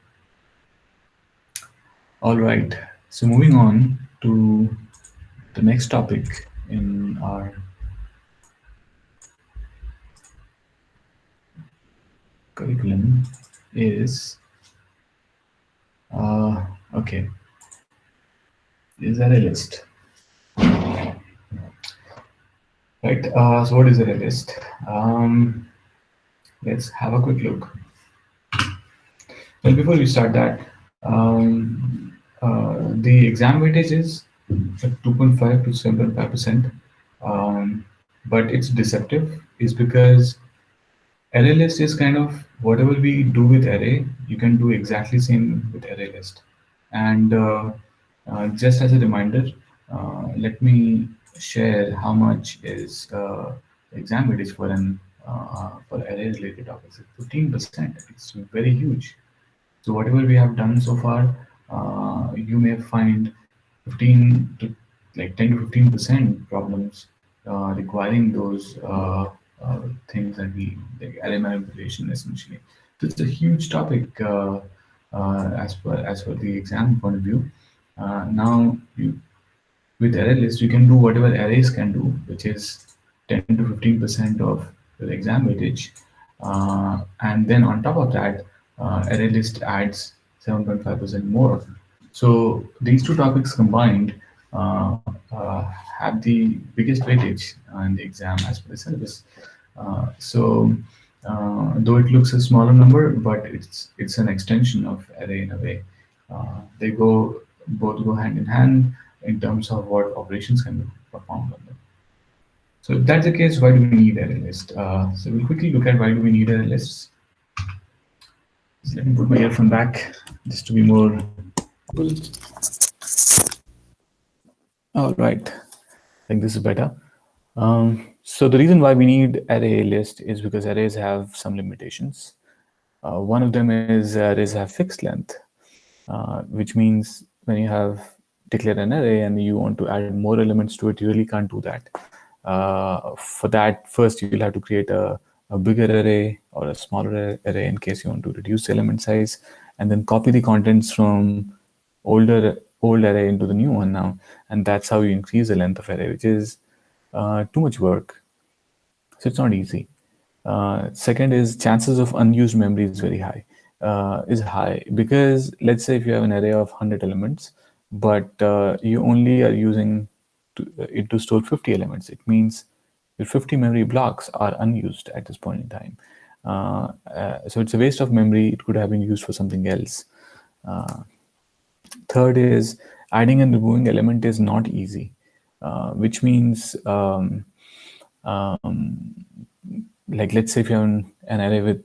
All right, so moving on to the next topic in our curriculum is okay, is Arraylist. Right, so what is Arraylist? Let's have a quick look. Well, before we start that, the exam weightage is 2.5 to 7.5%, but it's deceptive is because Arraylist is kind of whatever we do with array, you can do exactly same with Arraylist. And just as a reminder, let me share how much is the exam weightage for an for array related topics. 15%. It's very huge. So whatever we have done so far, you may find 15 to like 10 to 15% problems requiring those things that we like array manipulation essentially. So it's a huge topic as per the exam point of view. Now with Arraylist you can do whatever arrays can do, which is 10 to 15% of the exam weightage, and then on top of that, Arraylist adds 7.5% more. So these two topics combined have the biggest weightage in the exam as per the syllabus. Though it looks a smaller number, but it's an extension of array in a way. They both go hand in hand in terms of what operations can be performed on them. So if that's the case, why do we need Arraylist? So we'll quickly look at why do we need Arraylists. So let me put my earphone back just to be more. All right, I think this is better. So the reason why we need array list is because arrays have some limitations. One of them is arrays have fixed length, which means when you have declared an array and you want to add more elements to it, you really can't do that. For that, first you'll have to create a bigger array or a smaller array in case you want to reduce the element size, and then copy the contents from old array into the new one now, and that's how you increase the length of array, which is too much work. So it's not easy. Second is chances of unused memory is very high. Is high because let's say if you have an array of 100 elements, but you only are using it to store 50 elements. It means your 50 memory blocks are unused at this point in time. So it's a waste of memory. It could have been used for something else. Third is adding and removing element is not easy, which means like let's say if you have an array with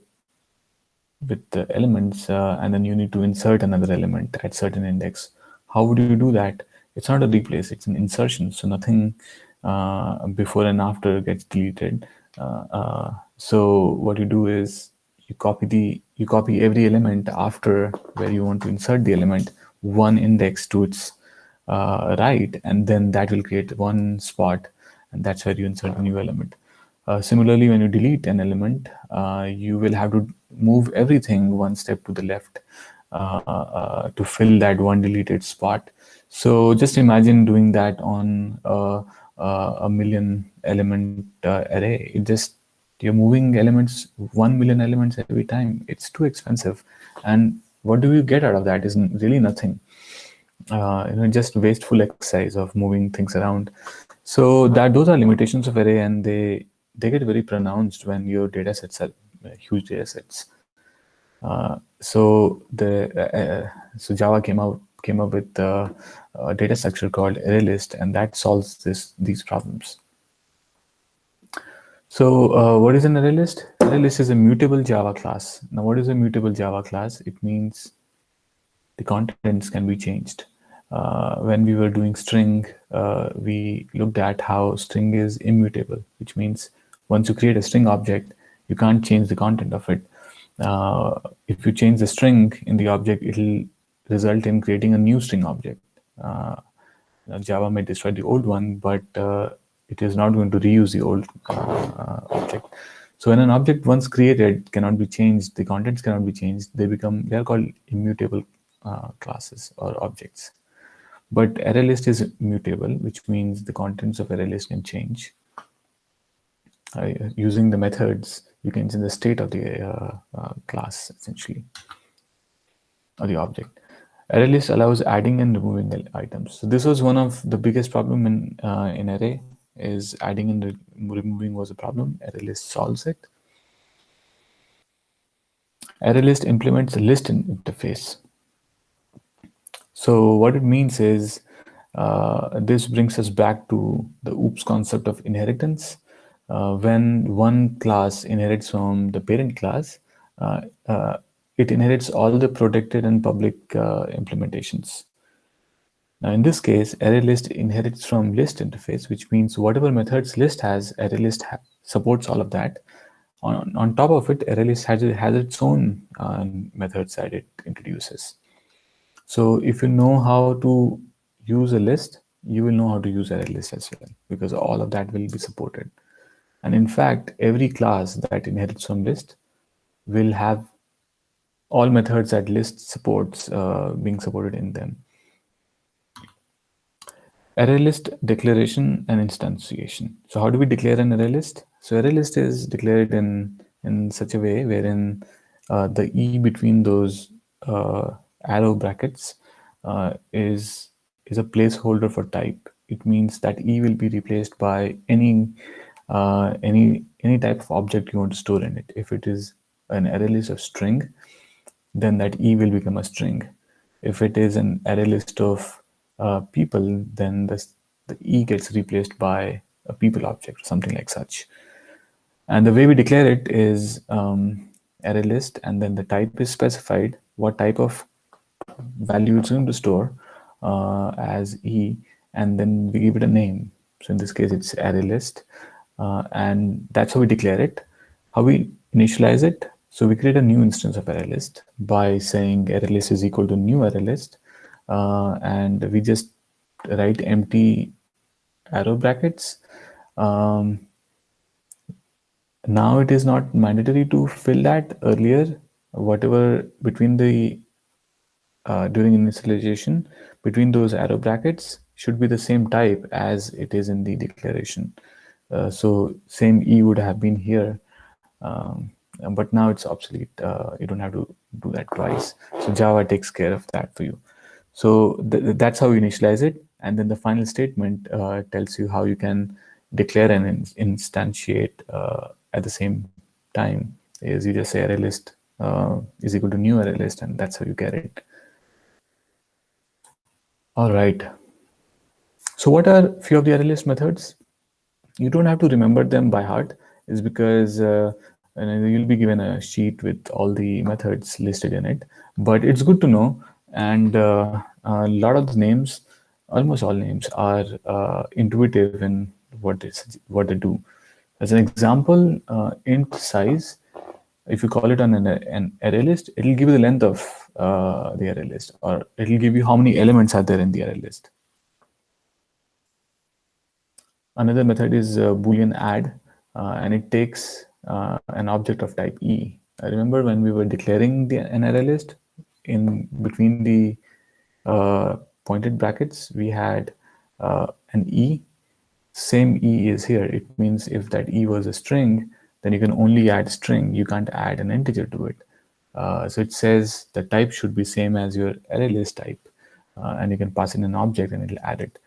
the elements and then you need to insert another element at certain index. How would you do that? It's not a replace, it's an insertion. So nothing before and after gets deleted. So what you do is you copy every element after where you want to insert the element, one index to its right, and then that will create one spot, and that's where you insert a new element. Similarly, when you delete an element, you will have to move everything one step to the left to fill that one deleted spot. So just imagine doing that on a million element array. You're moving elements, 1 million elements every time. It's too expensive, and what do you get out of that? Is really nothing. Just wasteful exercise of moving things around. So those are limitations of array, and they get very pronounced when your data sets are huge data sets. So Java came up with a data structure called Arraylist, and that solves these problems. So what is an Arraylist? Arraylist is a mutable Java class. Now, what is a mutable Java class? It means the contents can be changed. When we were doing string, we looked at how string is immutable, which means once you create a string object, you can't change the content of it. If you change the string in the object, it'll result in creating a new string object. Java may destroy the old one, but it is not going to reuse the old object. So when an object once created cannot be changed, the contents cannot be changed, they are called immutable classes or objects. But ArrayList is mutable, which means the contents of ArrayList can change. Using the methods, you can change the state of the class, essentially, or the object. ArrayList allows adding and removing items. So this was one of the biggest problem in array, is adding and removing was a problem. ArrayList solves it. Arraylist implements a list interface. So what it means is, this brings us back to the OOPS concept of inheritance. When one class inherits from the parent class, it inherits all the protected and public implementations. Now, in this case, ArrayList inherits from list interface, which means whatever methods list has, ArrayList supports all of that. On top of it, ArrayList has its own methods that it introduces. So if you know how to use a list, you will know how to use ArrayList as well, because all of that will be supported. And in fact, every class that inherits from list will have all methods that list supports being supported in them. ArrayList declaration and instantiation. So how do we declare an ArrayList? So ArrayList is declared in such a way wherein the E between those arrow brackets is a placeholder for type. It means that E will be replaced by any type of object you want to store in it. If it is an ArrayList of string, then that E will become a string. If it is an ArrayList of people, then the E gets replaced by a people object, something like such. And the way we declare it is ArrayList, and then the type is specified, what type of value it's going to store as E, and then we give it a name. So in this case, it's ArrayList, and that's how we declare it. How we initialize it? So we create a new instance of ArrayList by saying ArrayList is equal to new ArrayList, and we just write empty arrow brackets. Now it is not mandatory to fill that. Earlier, whatever between the during initialization, between those arrow brackets should be the same type as it is in the declaration. So same E would have been here, but now it's obsolete. You don't have to do that twice. So Java takes care of that for you. So that's how you initialize it. And then the final statement tells you how you can declare and instantiate at the same time. Is you just say ArrayList is equal to new ArrayList, and that's how you get it. All right. So what are few of the ArrayList methods? You don't have to remember them by heart. Is because you'll be given a sheet with all the methods listed in it. But it's good to know. And a lot of the names, almost all names, are intuitive in what they do. As an example, int size, if you call it on an array list, it'll give you the length of the array list, or it'll give you how many elements are there in the array list. Another method is Boolean Add, and it takes an object of type E. Remember when we were declaring an array list, in between the pointed brackets, we had an E. Same E is here. It means if that E was a string, then you can only add string. You can't add an integer to it. So it says the type should be same as your array list type, and you can pass in an object and it'll add it.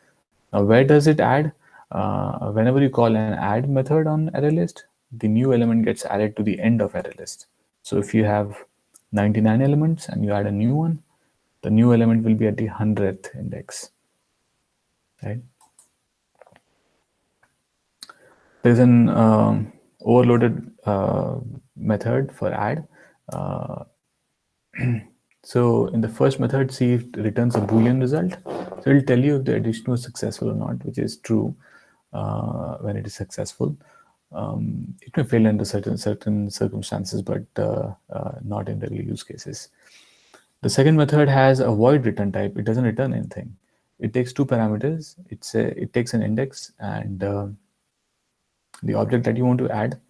Now, where does it add? Whenever you call an add method on array list, the new element gets added to the end of array list. So if you have 99 elements and you add a new one, the new element will be at the 100th index, right? There's an overloaded method for add. So in the first method, see, it returns a Boolean result. So it'll tell you if the addition was successful or not, which is true when it is successful. It may fail under certain circumstances, but not in regular use cases. The second method has a void return type. It doesn't return anything. It takes two parameters. It takes an index and the object that you want to add.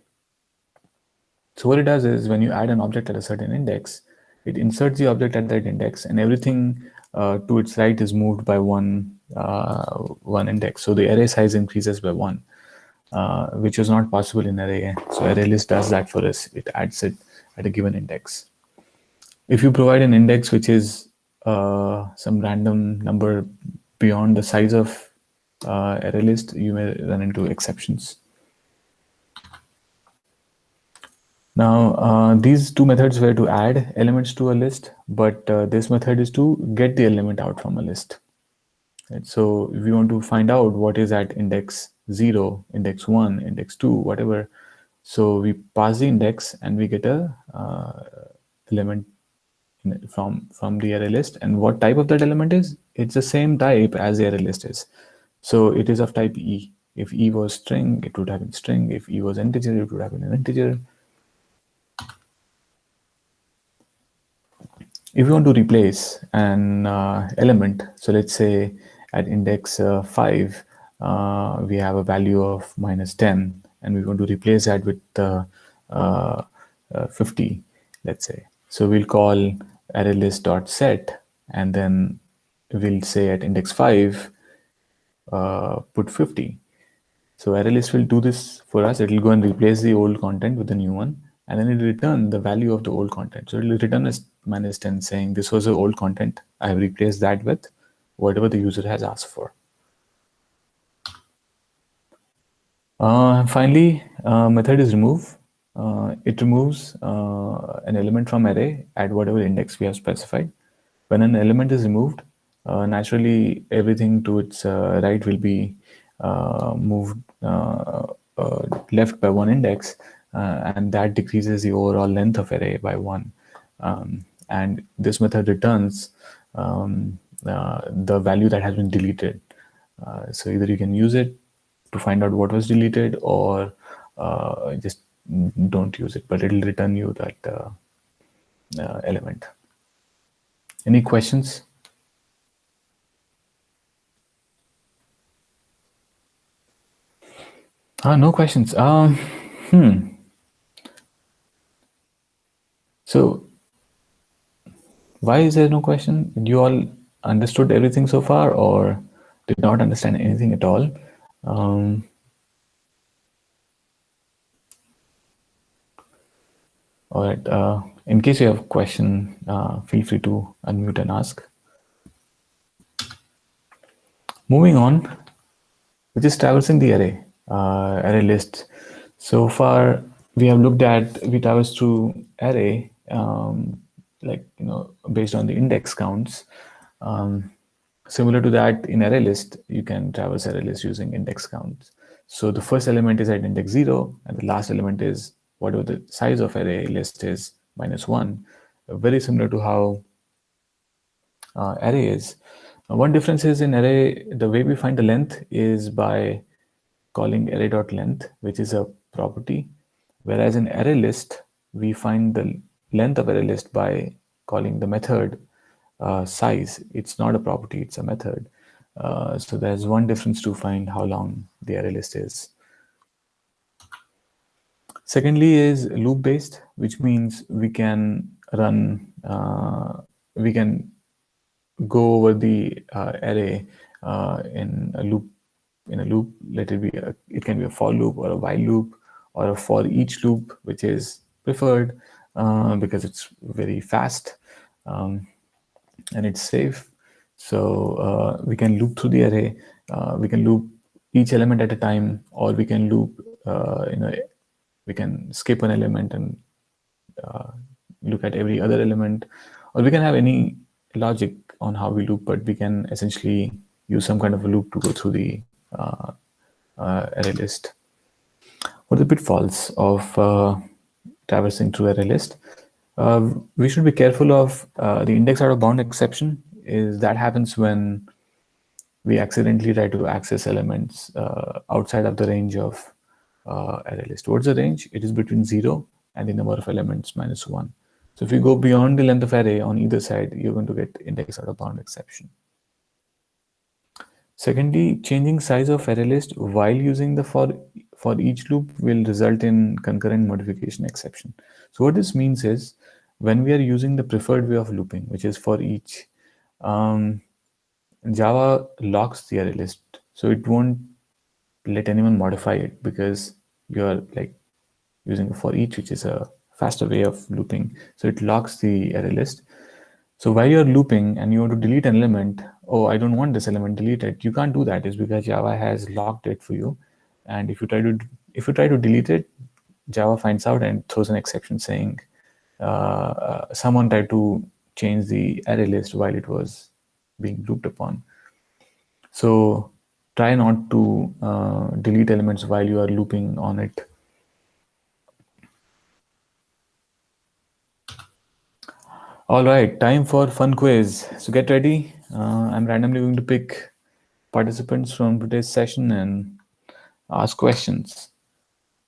So what it does is when you add an object at a certain index, it inserts the object at that index, and everything to its right is moved by one index. So the array size increases by one, which is not possible in array. So Arraylist does that for us. It adds it at a given index. If you provide an index which is some random number beyond the size of Arraylist, you may run into exceptions. Now, these two methods were to add elements to a list, but this method is to get the element out from a list. Right? So if you want to find out what is at index 0, index 1, index 2, whatever, so we pass the index and we get a element from the array list. And what type of that element is? It's the same type as the array list is. So it is of type E. If E was string, it would have been string. If E was integer, it would have been an integer. If you want to replace an element, so let's say at index 5, we have a value of -10, and we want to replace that with 50, let's say. So we'll call arraylist.set, and then we'll say at index 5, put 50. So Arraylist will do this for us. It will go and replace the old content with the new one, and then it will return the value of the old content. So it will return as -10 saying this was the old content. I have replaced that with whatever the user has asked for. Finally, method is remove. It removes an element from array at whatever index we have specified. When an element is removed, naturally everything to its right will be moved left by one index, and that decreases the overall length of array by one. And this method returns the value that has been deleted. So either you can use it to find out what was deleted, or just don't use it, but it'll return you that element. Any questions? No questions. So why is there no question? You all understood everything so far, or did not understand anything at all? All right. In case you have a question, feel free to unmute and ask. Moving on, which is traversing the array list. So far, we have looked at, we traverse through array, based on the index counts. Similar to that, in array list, you can traverse array list using index counts. So the first element is at index 0, and the last element is whatever the size of array list is, -1. Very similar to how array is. One difference is in array, the way we find the length is by calling array.length, which is a property, whereas in array list, we find the length of array list by calling the method size. It's not a property, it's a method. So there's one difference to find how long the array list is. Secondly is loop based, which means we can run, we can go over the array in a loop. Let it be it can be a for loop or a while loop or a for each loop, which is preferred because it's very fast and it's safe. So we can loop through the array. We can loop each element at a time, or we can loop. We can skip an element and look at every other element, or we can have any logic on how we loop, but we can essentially use some kind of a loop to go through the array list. What are the pitfalls of traversing through array list? We should be careful of the index out of bound exception. Is that happens when we accidentally try to access elements outside of the range of array list. What's the range? It is between 0 and the number of elements -1. So if you go beyond the length of array on either side, you're going to get index out of bound exception. Secondly, changing size of array list while using the for each loop will result in concurrent modification exception. So what this means is when we are using the preferred way of looping, which is for each, Java locks the array list, so it won't let anyone modify it because you're like using a for each, which is a faster way of looping. So it locks the array list. So while you're looping and you want to delete an element, oh, I don't want this element deleted, you can't do that. It's because Java has locked it for you. And if you try to delete it, Java finds out and throws an exception saying someone tried to change the array list while it was being looped upon. So try not to delete elements while you are looping on it. All right, time for fun quiz. So get ready. I'm randomly going to pick participants from today's session and ask questions.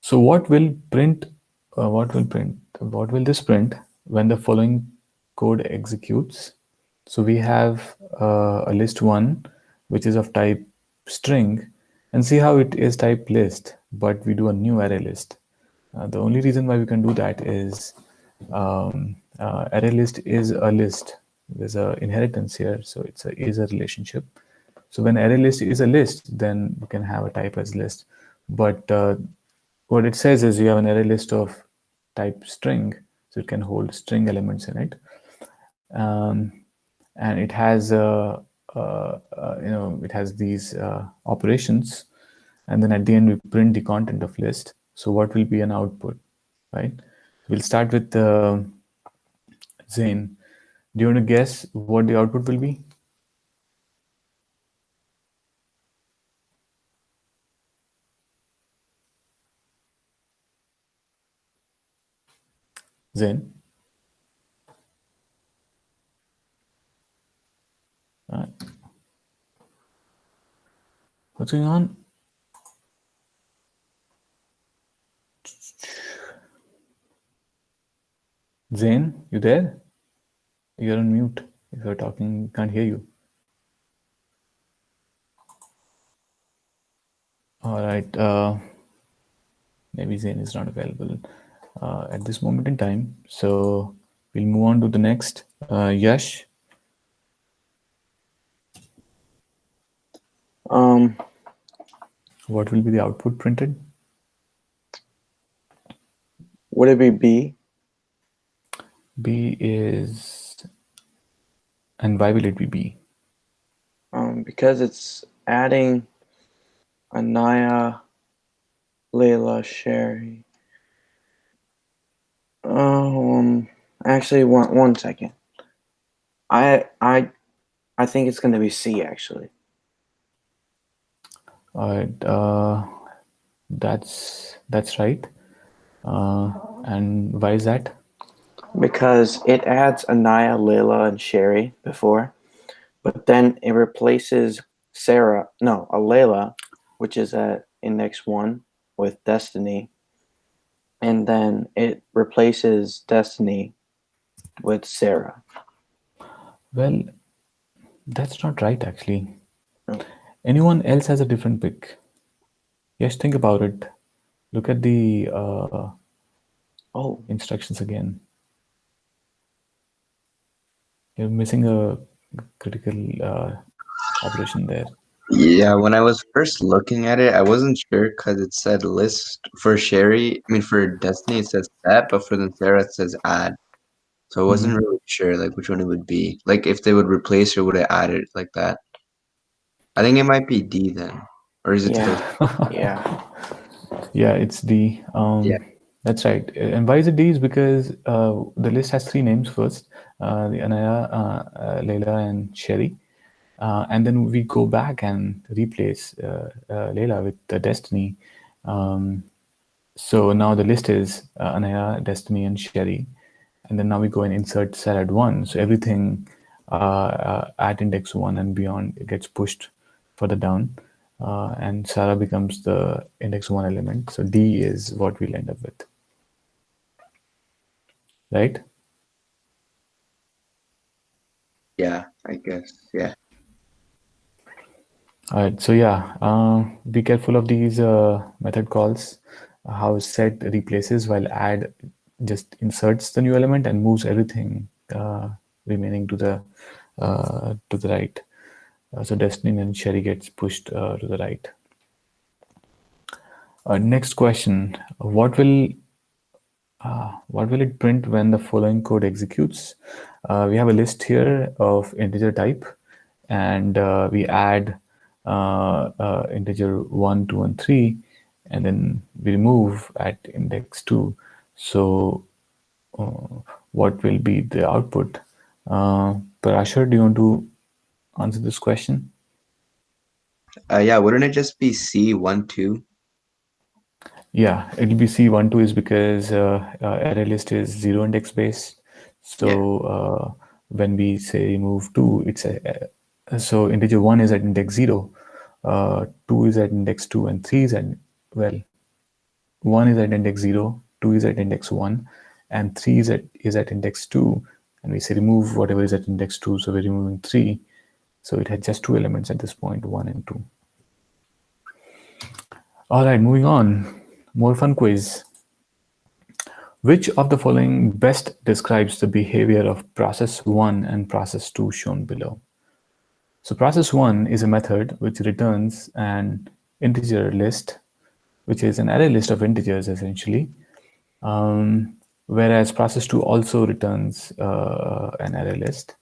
So what will print? What will this print when the following code executes? So we have a list 1, which is of type string, and see how it is type list, but we do a new array list. The only reason why we can do that is array list is a list. There's a inheritance here, so it's is a relationship. So when array list is a list, then you can have a type as list. But what it says is you have an array list of type string, so it can hold string elements in it, and it has it has these operations, and then at the end we print the content of list. So what will be an output, right? We'll start with Zain. Do you want to guess what the output will be? Zain? What's going on? Zain, you there? You're on mute. If you're talking, can't hear you. All right. Maybe Zain is not available at this moment in time. So we'll move on to the next. Yash. What will be the output printed? Would it be B? B is, and why will it be B? Because it's adding Anaya, Layla, Sherry. Actually, one second. I think it's going to be C, actually. All right. That's right. And why is that? Because it adds Anaya, Layla, and Sherry before, but then it replaces Layla, which is at index 1, with Destiny, and then it replaces Destiny with Sarah. Well, that's not right, actually. Anyone else has a different pick? Yes, think about it. Look at the Oh, instructions again. You're missing a critical operation there. Yeah, when I was first looking at it, I wasn't sure because it said list for Sherry. I mean, for Destiny, it says set, but for the Sarah, it says add. So I wasn't Mhm. really sure like which one it would be. Like if they would replace or would it add it like that? I think it might be D then, or is it still? yeah, yeah. Yeah, it's D. Yeah. That's right. And why is it D? Is because the list has three names first: the Anaya, Layla, and Sherry. And then we go back and replace Layla with Destiny. So now the list is Anaya, Destiny, and Sherry. And then now we go and insert Sarah at 1. So everything at index 1 and beyond gets pushed further down. And Sarah becomes the index 1 element. So D is what we'll end up with. Right? Yeah, I guess. Yeah. All right. So yeah, be careful of these method calls. How set replaces while add just inserts the new element and moves everything remaining to the right. So Destiny and Sherry gets pushed to the right. Next question: what will it print when the following code executes? We have a list here of integer type, and we add integer 1, 2, and 3, and then we remove at index 2. So what will be the output? Parashar, do you want to answer this question? Yeah. Wouldn't it just be C12? Yeah, it'll be C12 is because array list is 0 index based. So when we say remove 2, it's so integer 1 is at index 0, 2 is at index 2, and 3 is at, well, 1 is at index 0, 2 is at index 1, and 3 is at index 2. And we say remove whatever is at index 2, so we're removing 3. So it had just two elements at this point, 1 and 2. All right, moving on. More fun quiz. Which of the following best describes the behavior of process 1 and process 2 shown below? So process 1 is a method which returns an integer list, which is an array list of integers essentially, whereas process 2 also returns an array list.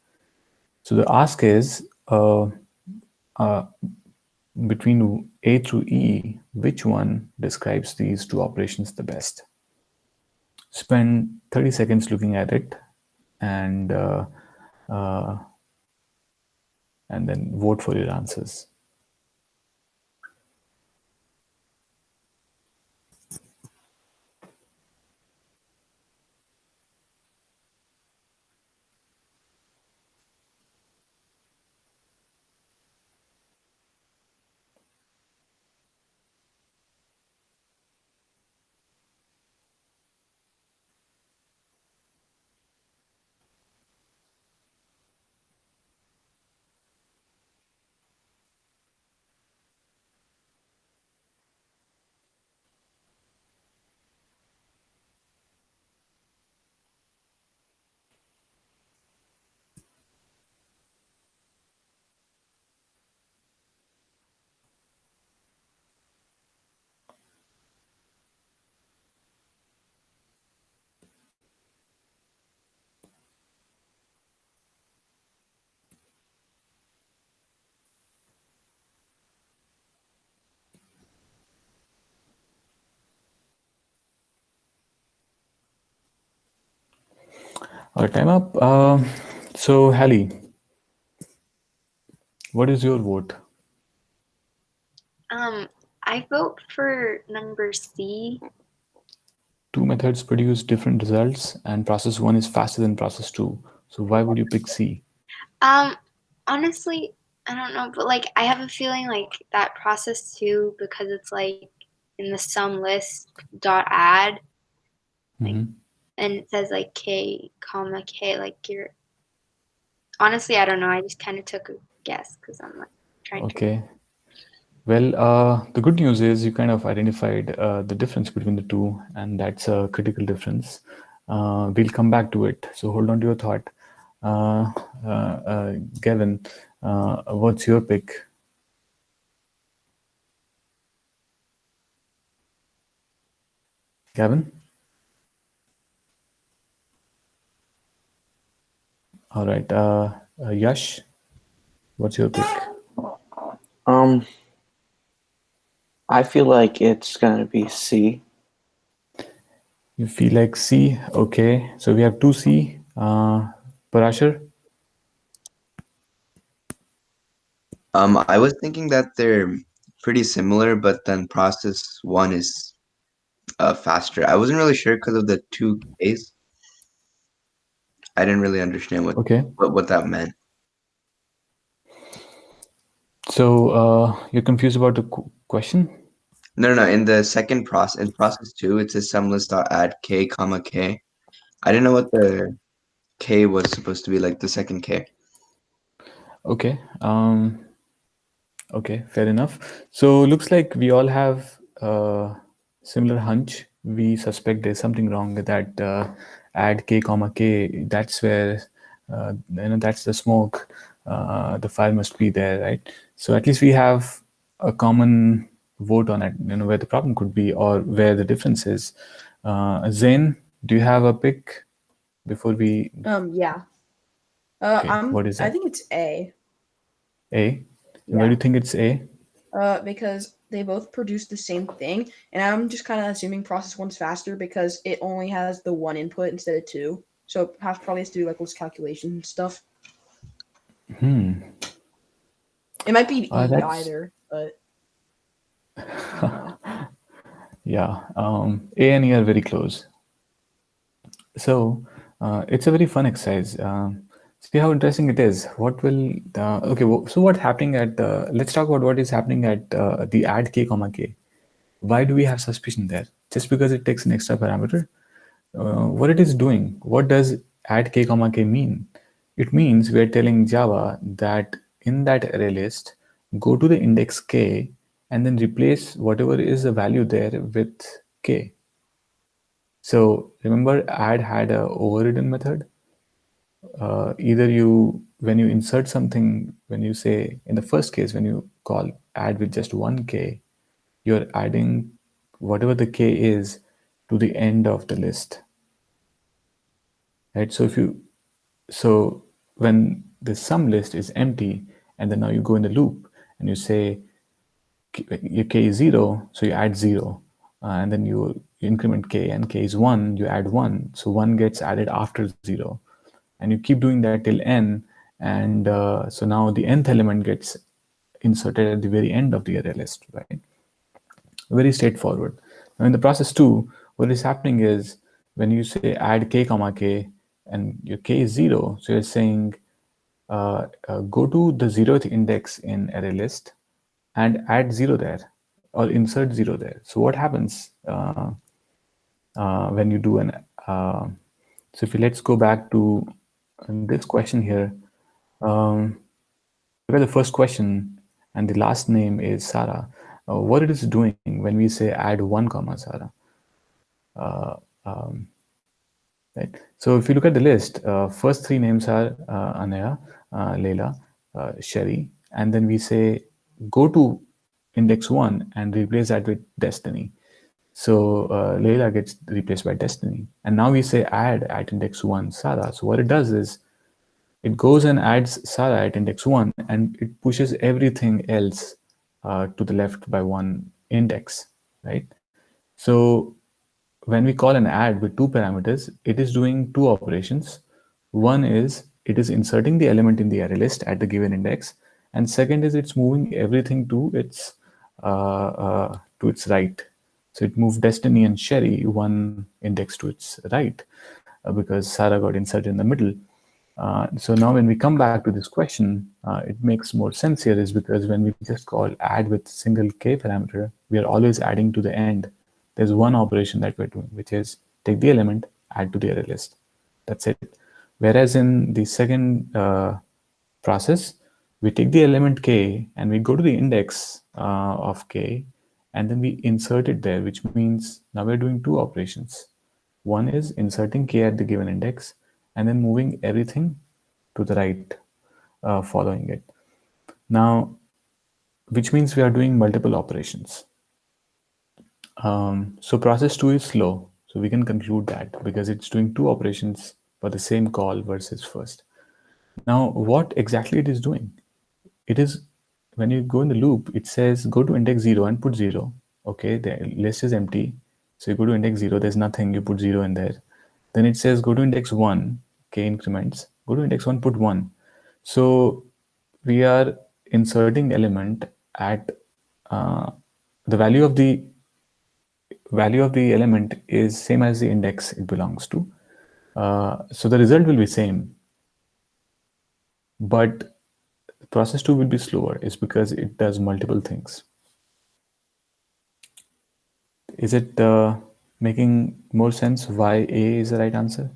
So the ask is between A through E, which one describes these two operations the best? Spend 30 seconds looking at it and uh, and then vote for your answers. All right, time up. So, Hallie, what is your vote? I vote for number C. Two methods produce different results, and process 1 is faster than process 2. So, why would you pick C? Honestly, I don't know, but like I have a feeling like that process 2, because it's like in the sum list dot add, like, and it says like K, comma K, like you're. Honestly, I don't know. I just kind of took a guess because I'm like. Okay. Well, the good news is you kind of identified the difference between the two, and that's a critical difference. We'll come back to it, so hold on to your thought. Gavin, what's your pick? Gavin? All right. Yash, what's your pick? I feel like it's gonna be C. You feel like C? Okay. So we have 2C. Parashar? I was thinking that they're pretty similar, but then process one is faster. I wasn't really sure because of the 2Ks. I didn't really understand what that meant. So you're confused about the question? No. In the second process, in process 2, it says sumlist.add k comma k. I didn't know what the k was supposed to be, like the second k. Okay. Okay, fair enough. So looks like we all have a similar hunch. We suspect there's something wrong with that add k comma k. That's where that's the smoke. The fire must be there, right? So at least we have a common vote on it. Where the problem could be or where the difference is. Zain, do you have a pick before we? Yeah. Okay, what is I that? think it's A. A. And why do you think it's A? Because they both produce the same thing, and I'm just kind of assuming process one's faster because it only has the one input instead of two, so it probably has to do like less calculation and stuff. It might be E either, but yeah, A and E are very close. So it's a very fun exercise. See how interesting it is. What will okay? So what's happening at? Let's talk about what is happening at the add k comma k. Why do we have suspicion there? Just because it takes an extra parameter? What it is doing? What does add k comma k mean? It means we are telling Java that in that array list, go to the index k and then replace whatever is the value there with k. So remember, add had a overridden method. Either when you insert something, when you say in the first case, when you call add with just 1k, you're adding whatever the k is to the end of the list, right? So when the sum list is empty, and then now you go in the loop and you say your k is 0, so you add 0, and then you increment k, and k is 1, you add 1, so 1 gets added after 0, and you keep doing that till n, and so now the nth element gets inserted at the very end of the array list, right? Very straightforward. Now in the process 2, what is happening is when you say add k comma k and your k is 0, so you're saying go to the 0th index in array list and add 0 there or insert 0 there. So what happens when you do an so if you let's go back to this question here. Look at the first question and the last name is Sarah. What it is doing when we say add 1 comma Sarah, right? So if you look at the list, first three names are Anaya, Leila, Sherry, and then we say go to index 1 and replace that with Destiny. So Leila gets replaced by Destiny, and now we say add at index 1 Sarah. So what it does is it goes and adds Sarah at index 1 and it pushes everything else to the left by 1 index, right? So when we call an add with 2 parameters, it is doing 2 operations. One is it is inserting the element in the array list at the given index, and second is it's moving everything to its right. So it moved Destiny and Sherry 1 index to its right because Sarah got inserted in the middle. So now when we come back to this question, it makes more sense here is because when we just call add with single k parameter, we are always adding to the end. There's one operation that we're doing, which is take the element, add to the array list. That's it. Whereas in the second process, We take the element k and we go to the index of k, and then we insert it there, which means now we're doing two operations. One is inserting k at the given index and then moving everything to the right following it. Now, which means we are doing multiple operations. So process 2 is slow. So we can conclude that because it's doing two operations for the same call versus first. Now, what exactly it is doing? It is, when you go in the loop, it says go to index 0 and put 0. Okay, the list is empty. So you go to index 0, there's nothing, you put 0 in there. Then it says go to index 1, k increments. Go to index 1, put 1. So we are inserting element at the value of the element is same as the index it belongs to. So the result will be same, but process 2 will be slower. It's because it does multiple things. Is it making more sense why A is the right answer?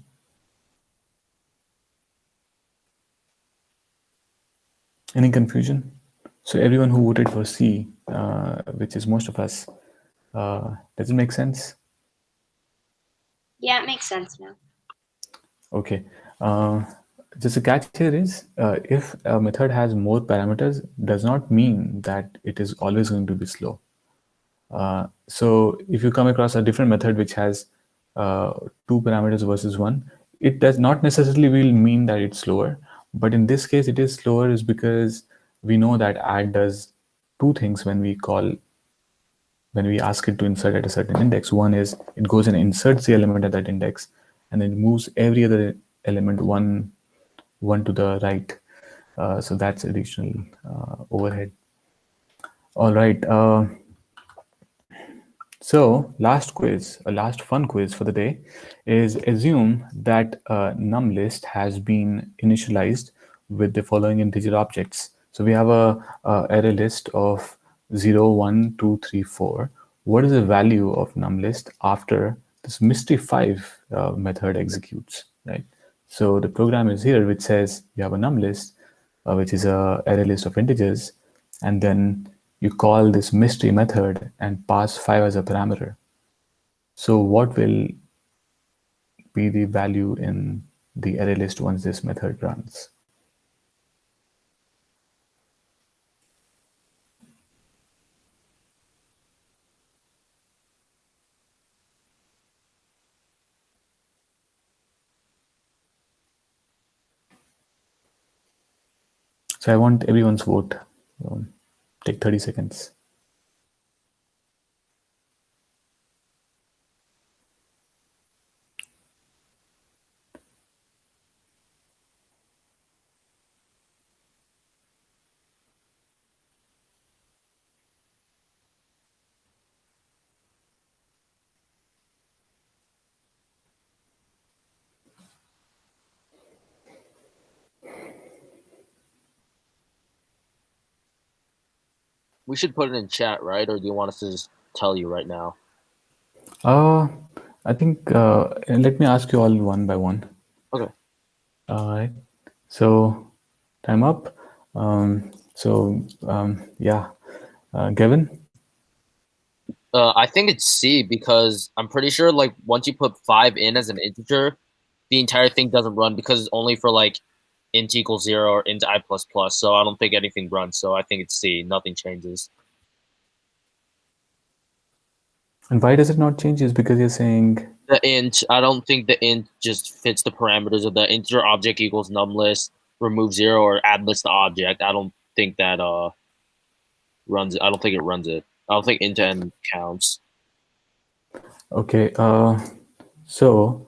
Any confusion? So everyone who voted for C, which is most of us, does it make sense? Yeah, it makes sense now. Okay. Just a catch here is if a method has more parameters, does not mean that it is always going to be slow. So if you come across a different method which has two parameters versus one, it does not necessarily will mean that it's slower. But in this case, it is slower is because we know that add does two things when we ask it to insert at a certain index. One is it goes and inserts the element at that index, and then moves every other element one to the right. So that's additional overhead. All right. So last quiz, a last fun quiz for the day is assume that a num list has been initialized with the following integer objects. So we have a array list of 0, 1, 2, 3, 4. What is the value of num list after this mystery 5 method executes, right? So the program is here, which says you have a num list, which is a array list of integers, and then you call this mystery method and pass 5 as a parameter. So what will be the value in the array list once this method runs? So I want everyone's vote. Take 30 seconds. We should put it in chat, right? Or do you want us to just tell you right now? I think let me ask you all one by one. Okay. All right. So time up. Yeah, Gavin. I think it's C because I'm pretty sure like once you put 5 in as an integer, the entire thing doesn't run because it's only for like int equals 0 or int I++. So I don't think anything runs. So I think it's C. Nothing changes. And why does it not change? Is because you're saying the int. I don't think the int just fits the parameters of the integer object equals num list, remove 0 or add list to object. I don't think that runs it. I don't think it runs it. I don't think int to n counts. Okay. So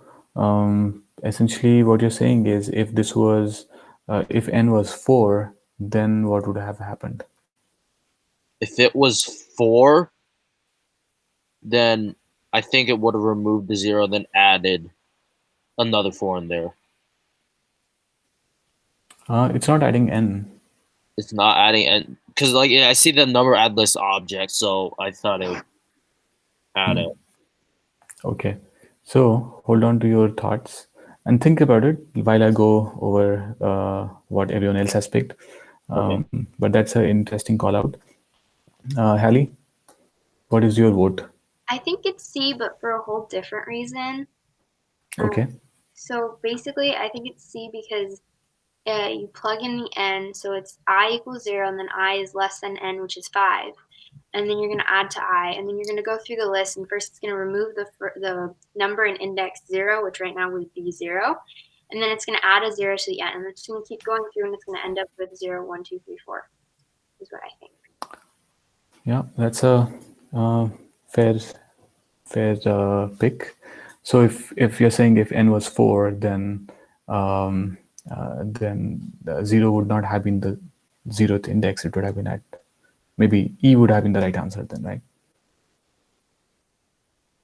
essentially what you're saying is if this was if n was 4, then what would have happened? If it was 4, then I think it would have removed the 0, then added another 4 in there. It's not adding n. It's not adding n because like I see the number add list object, so I thought it would add it. Okay. So hold on to your thoughts and think about it while I go over what everyone else has picked. But that's an interesting call out. Hallie, what is your vote? I think it's C, but for a whole different reason. Okay. So basically, I think it's C because you plug in the n, so it's I equals 0, and then I is less than n, which is 5. And then you're going to add to I, and then you're going to go through the list, and first it's going to remove the number in index 0, which right now would be 0. And then it's going to add a 0 to the end, and it's going to keep going through, and it's going to end up with 0, 1, 2, 3, 4, is what I think. Yeah, that's a fair pick. So if you're saying if n was 4, then 0 would not have been the 0th index. It would have been at maybe E would have been the right answer then, right?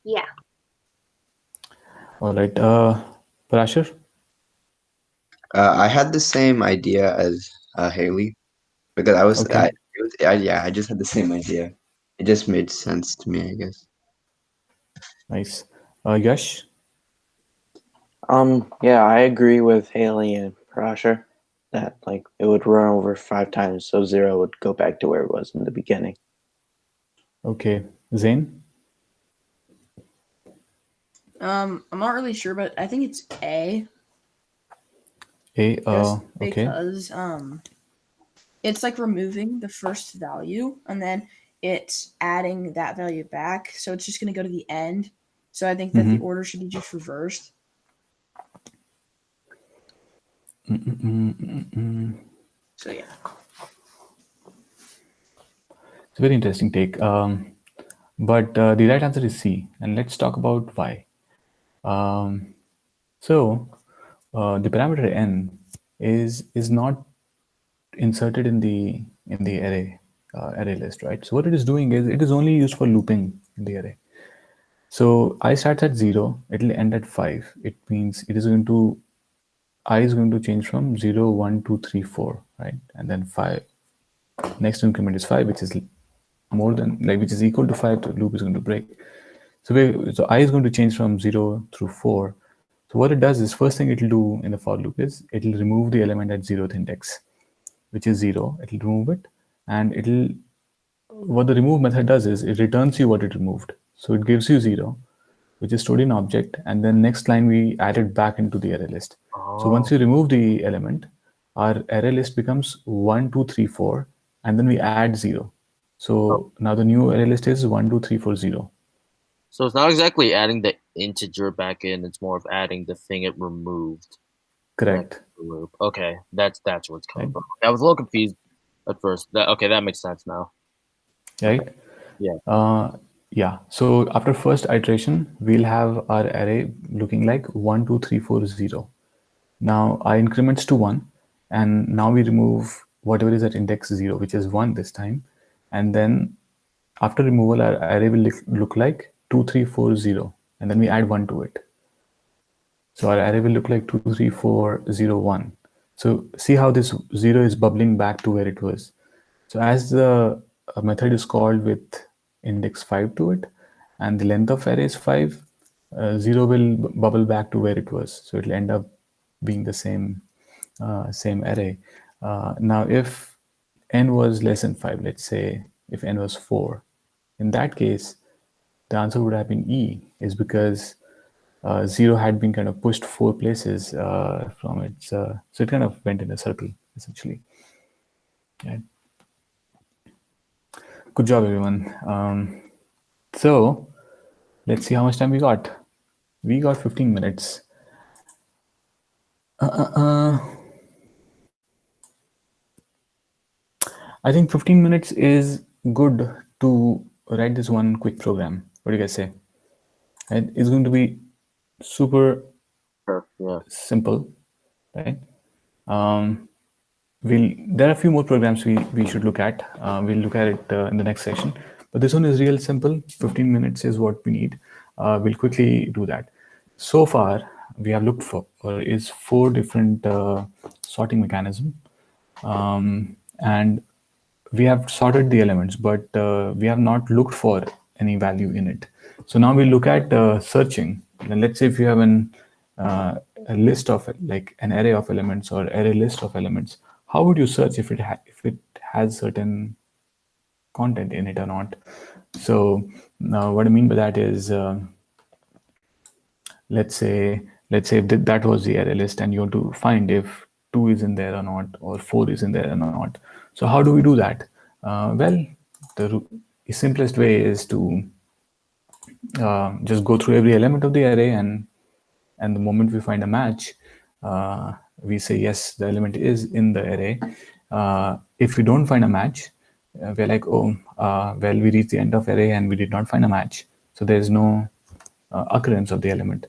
Yeah. All right. Parashar? I had the same idea as Haley because I was Okay. I just had the same idea. It just made sense to me, I guess. Nice. Yash? Yeah, I agree with Haley and Parashar that like it would run over 5 times, so 0 would go back to where it was in the beginning. Okay. Zain? I'm not really sure, but I think it's A. A. Just Okay. because it's like removing the first value and then it's adding that value back. So it's just going to go to the end. So I think that the order should be just reversed. So yeah. It's a very interesting take. But the right answer is C. And let's talk about why. So the parameter n is not inserted in the array list, right? So what it is doing is it is only used for looping in the array. So I starts at 0, it will end at 5. It means it is going to I is going to change from 0, 1, 2, 3, 4, right? And then 5. Next increment is 5, which is more than which is equal to 5. The loop is going to break. So I is going to change from 0 through 4. So what it does is first thing it will do in the for loop is it will remove the element at 0th index, which is 0. It will remove it, and what the remove method does is it returns you what it removed. So it gives you 0, which is stored in object, and then next line we add it back into the array list. So once you remove the element, our array list becomes 1, 2, 3, 4, and then we add 0. So now the new array list is 1, 2, 3, 4, 0. So it's not exactly adding the integer back in, it's more of adding the thing it removed. Correct. Loop. Okay, that's where it's coming from. I was a little confused at first. That makes sense now. Right? Yeah. Yeah. So after first iteration, we'll have our array looking like 1, 2, 3, 4, 0. Now our increments to 1, and now we remove whatever is at index 0, which is 1 this time. And then after removal, our array will look like 2, 3, 4, 0, and then we add 1 to it. So our array will look like 2, 3, 4, 0, 1. So see how this 0 is bubbling back to where it was. So as the method is called with index 5 to it, and the length of array is 5, 0 will bubble back to where it was. So it will end up being the same array. Now, if n was less than 5, let's say if n was 4, in that case, the answer would have been E, is because 0 had been kind of pushed 4 places from it. So it kind of went in a circle, essentially. Yeah. Good job, everyone. So let's see how much time we got. We got 15 minutes. I think 15 minutes is good to write this one quick program. What do you guys say? And it's going to be super simple, right? There are a few more programs we should look at. We'll look at it in the next session. But this one is real simple. 15 minutes is what we need. We'll quickly do that. So far, we have looked for is 4 different sorting mechanisms. And we have sorted the elements, but we have not looked for any value in it. So now we look at searching. And let's say if you have a list of like an array of elements or array list of elements, how would you search if it has certain content in it or not? So now what I mean by that is, let's say if that was the array list and you want to find if 2 is in there or not, or 4 is in there or not. So how do we do that? Well, the simplest way is to just go through every element of the array, and the moment we find a match, we say yes, the element is in the array. If we don't find a match, we're like, oh, well, we reached the end of array and we did not find a match, so there's no occurrence of the element.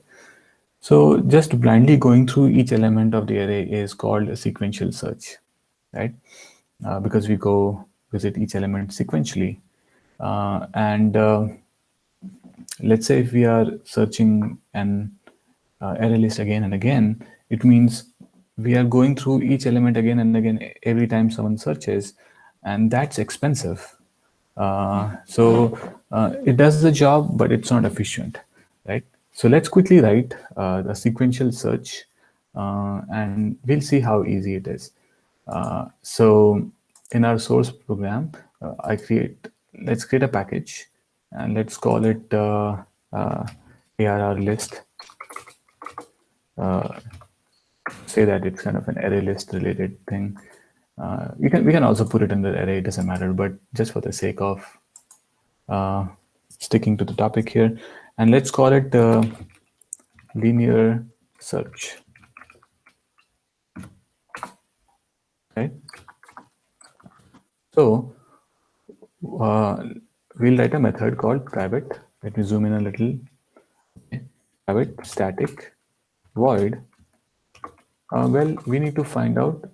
So just blindly going through each element of the array is called a sequential search, right? Because we go visit each element sequentially. And let's say if we are searching an array list again and again, it means we are going through each element again and again every time someone searches, and that's expensive. So it does the job, but it's not efficient, right? So let's quickly write the sequential search, and we'll see how easy it is. So in our source program, let's create a package, and let's call it Arraylist. Say that it's kind of an array list related thing. We can also put it in the array, it doesn't matter, but just for the sake of sticking to the topic here, and let's call it linear search. Right? So we'll write a method called private. Let me zoom in a little. Okay. Private static void. Well, we need to find out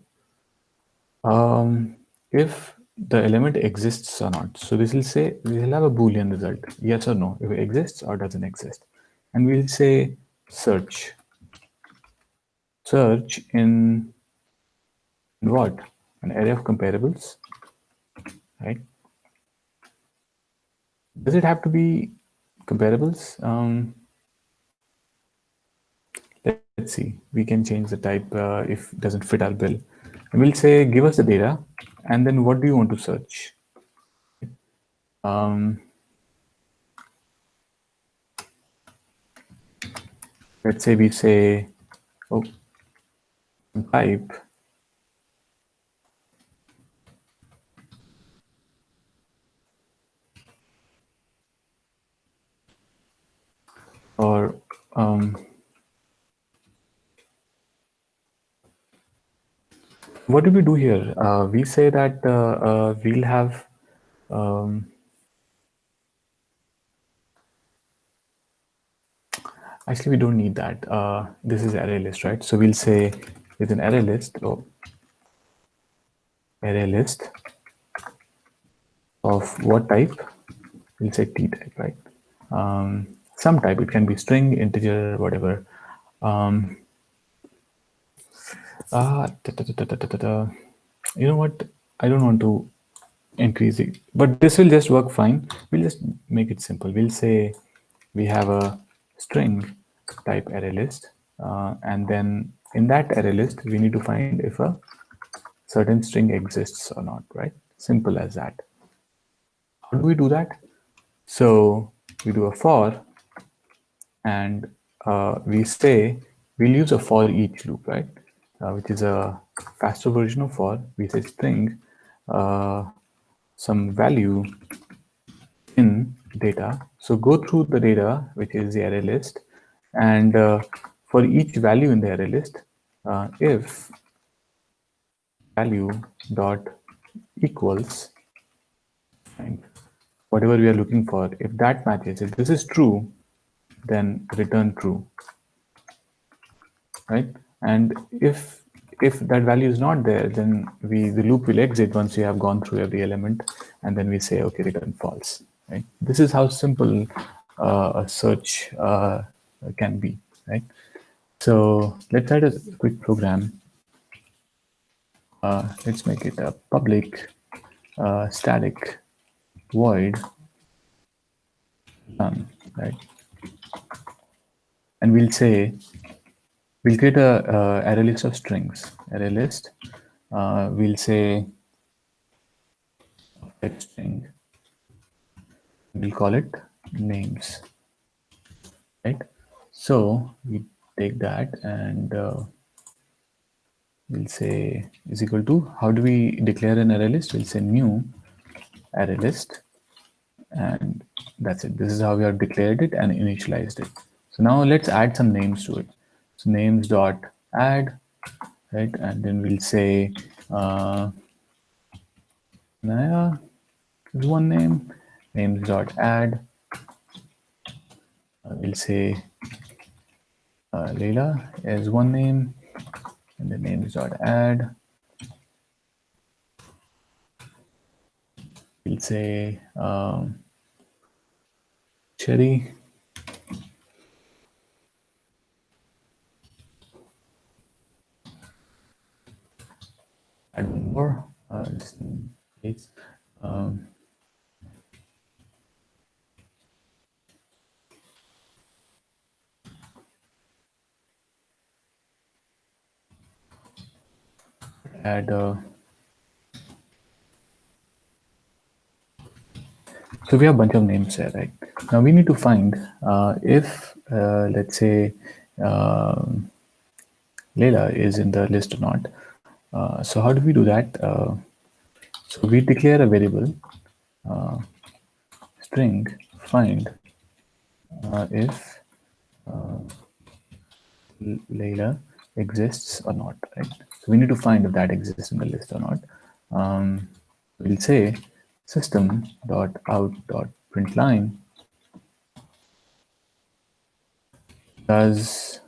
if the element exists or not. So this will say, we will have a Boolean result, yes or no, if it exists or doesn't exist. And we'll say search in what? An array of comparables, right? Does it have to be comparables? Let's see, we can change the type if it doesn't fit our bill. And we'll say, give us the data, and then what do you want to search? Let's say we say, oh, type or what do we do here? We say that we'll have actually we don't need that. This is array list, right? So we'll say with an array list, array list of what type? We'll say T type, right? Some type, it can be string, integer, whatever. You know what? I don't want to increase it, but this will just work fine. We'll just make it simple. We'll say we have a string type array list, and then in that array list, we need to find if a certain string exists or not, right? Simple as that. How do we do that? So we do a for, and we say we'll use a for each loop, right? Which is a faster version of for. We say string some value in data. So go through the data, which is the array list, and for each value in the array list, if value dot equals and whatever we are looking for, if that matches, if this is true, then return true, right? And if that value is not there, then the loop will exit once we have gone through every element, and then we say, okay, return false, right? This is how simple a search can be, right? So let's write a quick program. Let's make it a public static void none, right? And we'll say, we'll create a array list of strings, array list we'll say text string. We'll call it names, right? So we take that and we'll say is equal to, how do we declare an array list? We'll say new array list, and that's it. This is how we have declared it and initialized it. So now let's add some names to it. So names dot add, right? And then we'll say Naya is one name, names dot add. We'll say Leila is one name, and the names dot add. We'll say Cherry. Add one more, just in case. Add so we have a bunch of names here, right? Now we need to find if let's say Leila is in the list or not. So how do we do that? So we declare a variable string find if Leila exists or not, right? So we need to find if that exists in the list or not. We'll say system.out.println does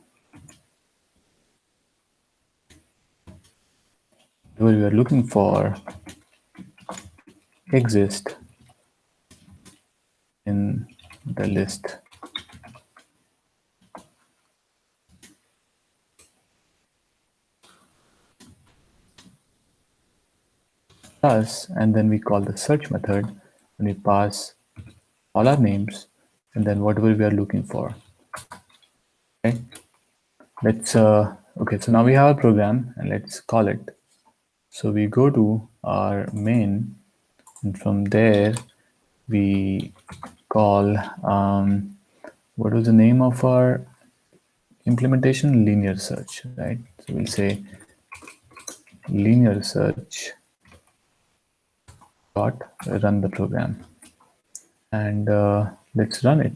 what we are looking for exist in the list. Plus, and then we call the search method and we pass all our names and then whatever we are looking for. Okay, let's okay, so now we have a program and let's call it. So we go to our main, and from there we call what was the name of our implementation? Linear search, right? So we'll say linear search dot run the program, and let's run it.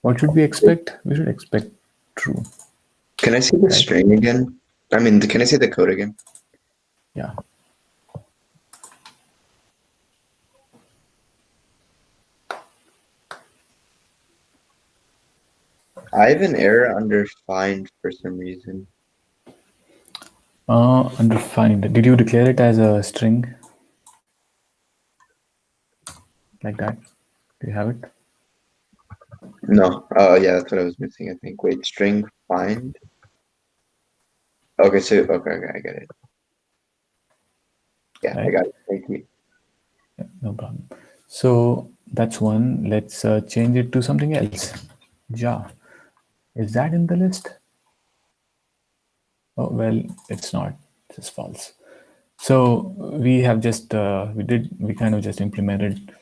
What should we expect? We should expect true. Can I see the string again? I mean, can I see the code again? Yeah. I have an error under find for some reason. Under find, did you declare it as a string? Like that? Do you have it? No. Oh, yeah, that's what I was missing, I think. Wait, string find? Okay, so, okay, I got it. Yeah, Right. I got it. Thank you. Yeah, no problem. So that's one. Let's change it to something else. Ja. Is that in the list? Oh, well, it's not. It's false. So we have just, we kind of just implemented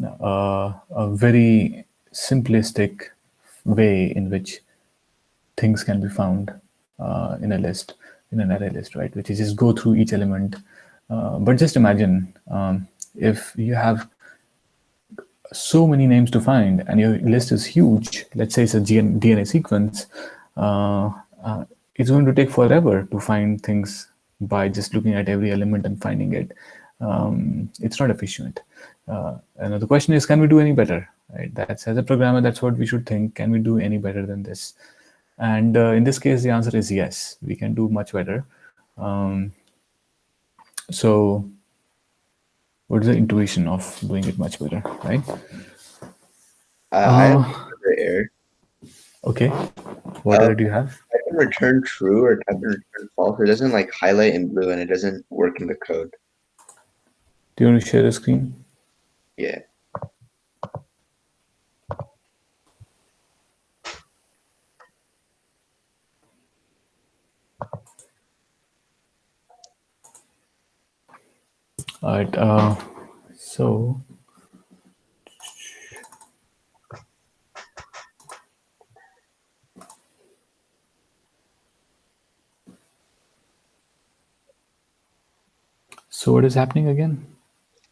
a very simplistic way in which things can be found in a list, in an array list, right? Which is just go through each element. But just imagine if you have so many names to find and your list is huge, let's say it's a DNA sequence, it's going to take forever to find things by just looking at every element and finding it. It's not efficient. And the question is, can we do any better? Right? That's, as a programmer, that's what we should think. Can we do any better than this? And in this case, the answer is yes, we can do much better. So what is the intuition of doing it much better, right? I have another error. Okay, what error do you have? Type in return true or type in return false. It doesn't like highlight in blue and it doesn't work in the code. Do you want to share the screen? Yeah. All right. So what is happening again?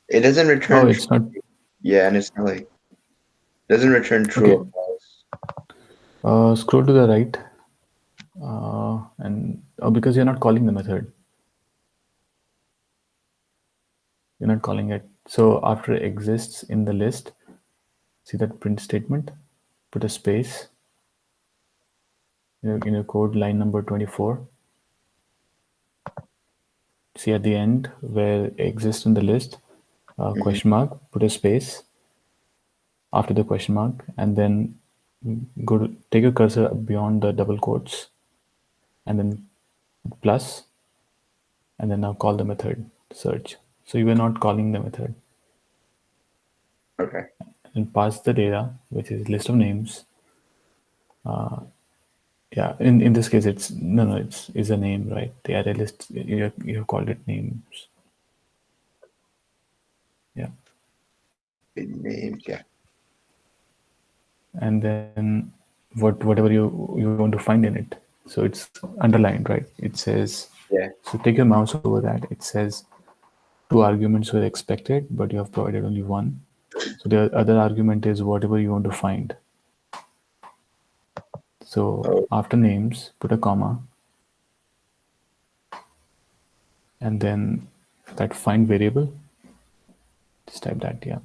It doesn't return. Oh, it's not. Yeah, and it's not like doesn't return true Okay. or false. Scroll to the right, and because you're not calling the method, you're not calling it. So after exists in the list, see that print statement. Put a space. In your code, line number 24. See at the end where exists in the list, question mark. Put a space after the question mark, and then go to take your cursor beyond the double quotes, and then plus, and then now call the method search. So you were not calling the method. Okay. And pass the data, which is list of names. Yeah, in this case, it's no, it's a name, right? The array list, you called it names. Yeah. Names, yeah. And then whatever you want to find in it. So it's underlined, right? It says, Yeah. so take your mouse over that. It says 2 arguments were expected, but you have provided only 1. So the other argument is whatever you want to find. So after names, put a comma, and then that find variable, just type that, yeah.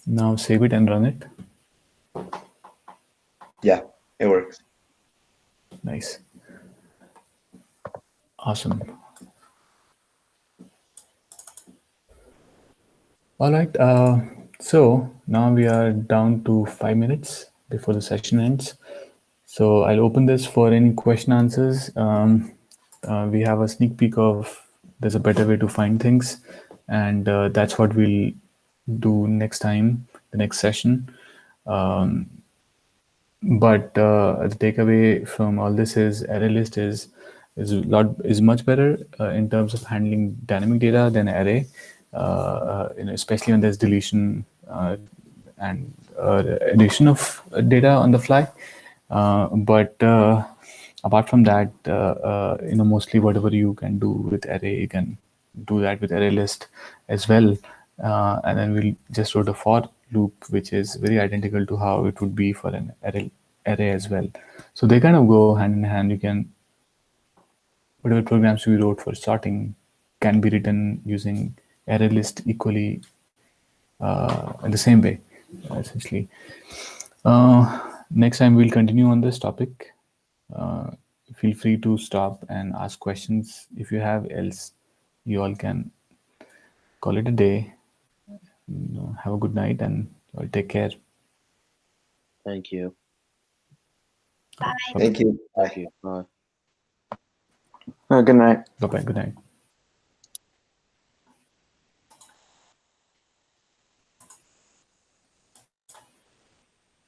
Now save it and run it. Yeah, it works. Nice. Awesome. All right. So now we are down to 5 minutes before the session ends. So I'll open this for any question answers. We have a sneak peek of there's a better way to find things, and that's what we'll do next time, the next session. But the takeaway from all this is Arraylist is much better in terms of handling dynamic data than array, especially when there's deletion and addition of data on the fly. But apart from that, mostly whatever you can do with array, you can do that with Arraylist as well. And then we'll just wrote a for loop, which is very identical to how it would be for an array as well. So they kind of go hand in hand. You can, whatever programs we wrote for sorting can be written using Arraylist equally in the same way, essentially. Next time we'll continue on this topic. Feel free to stop and ask questions if you have, else you all can call it a day. Have a good night and take care. Thank you. Bye. Thank you. Thank you. Bye. Good night. Bye-bye. Good night.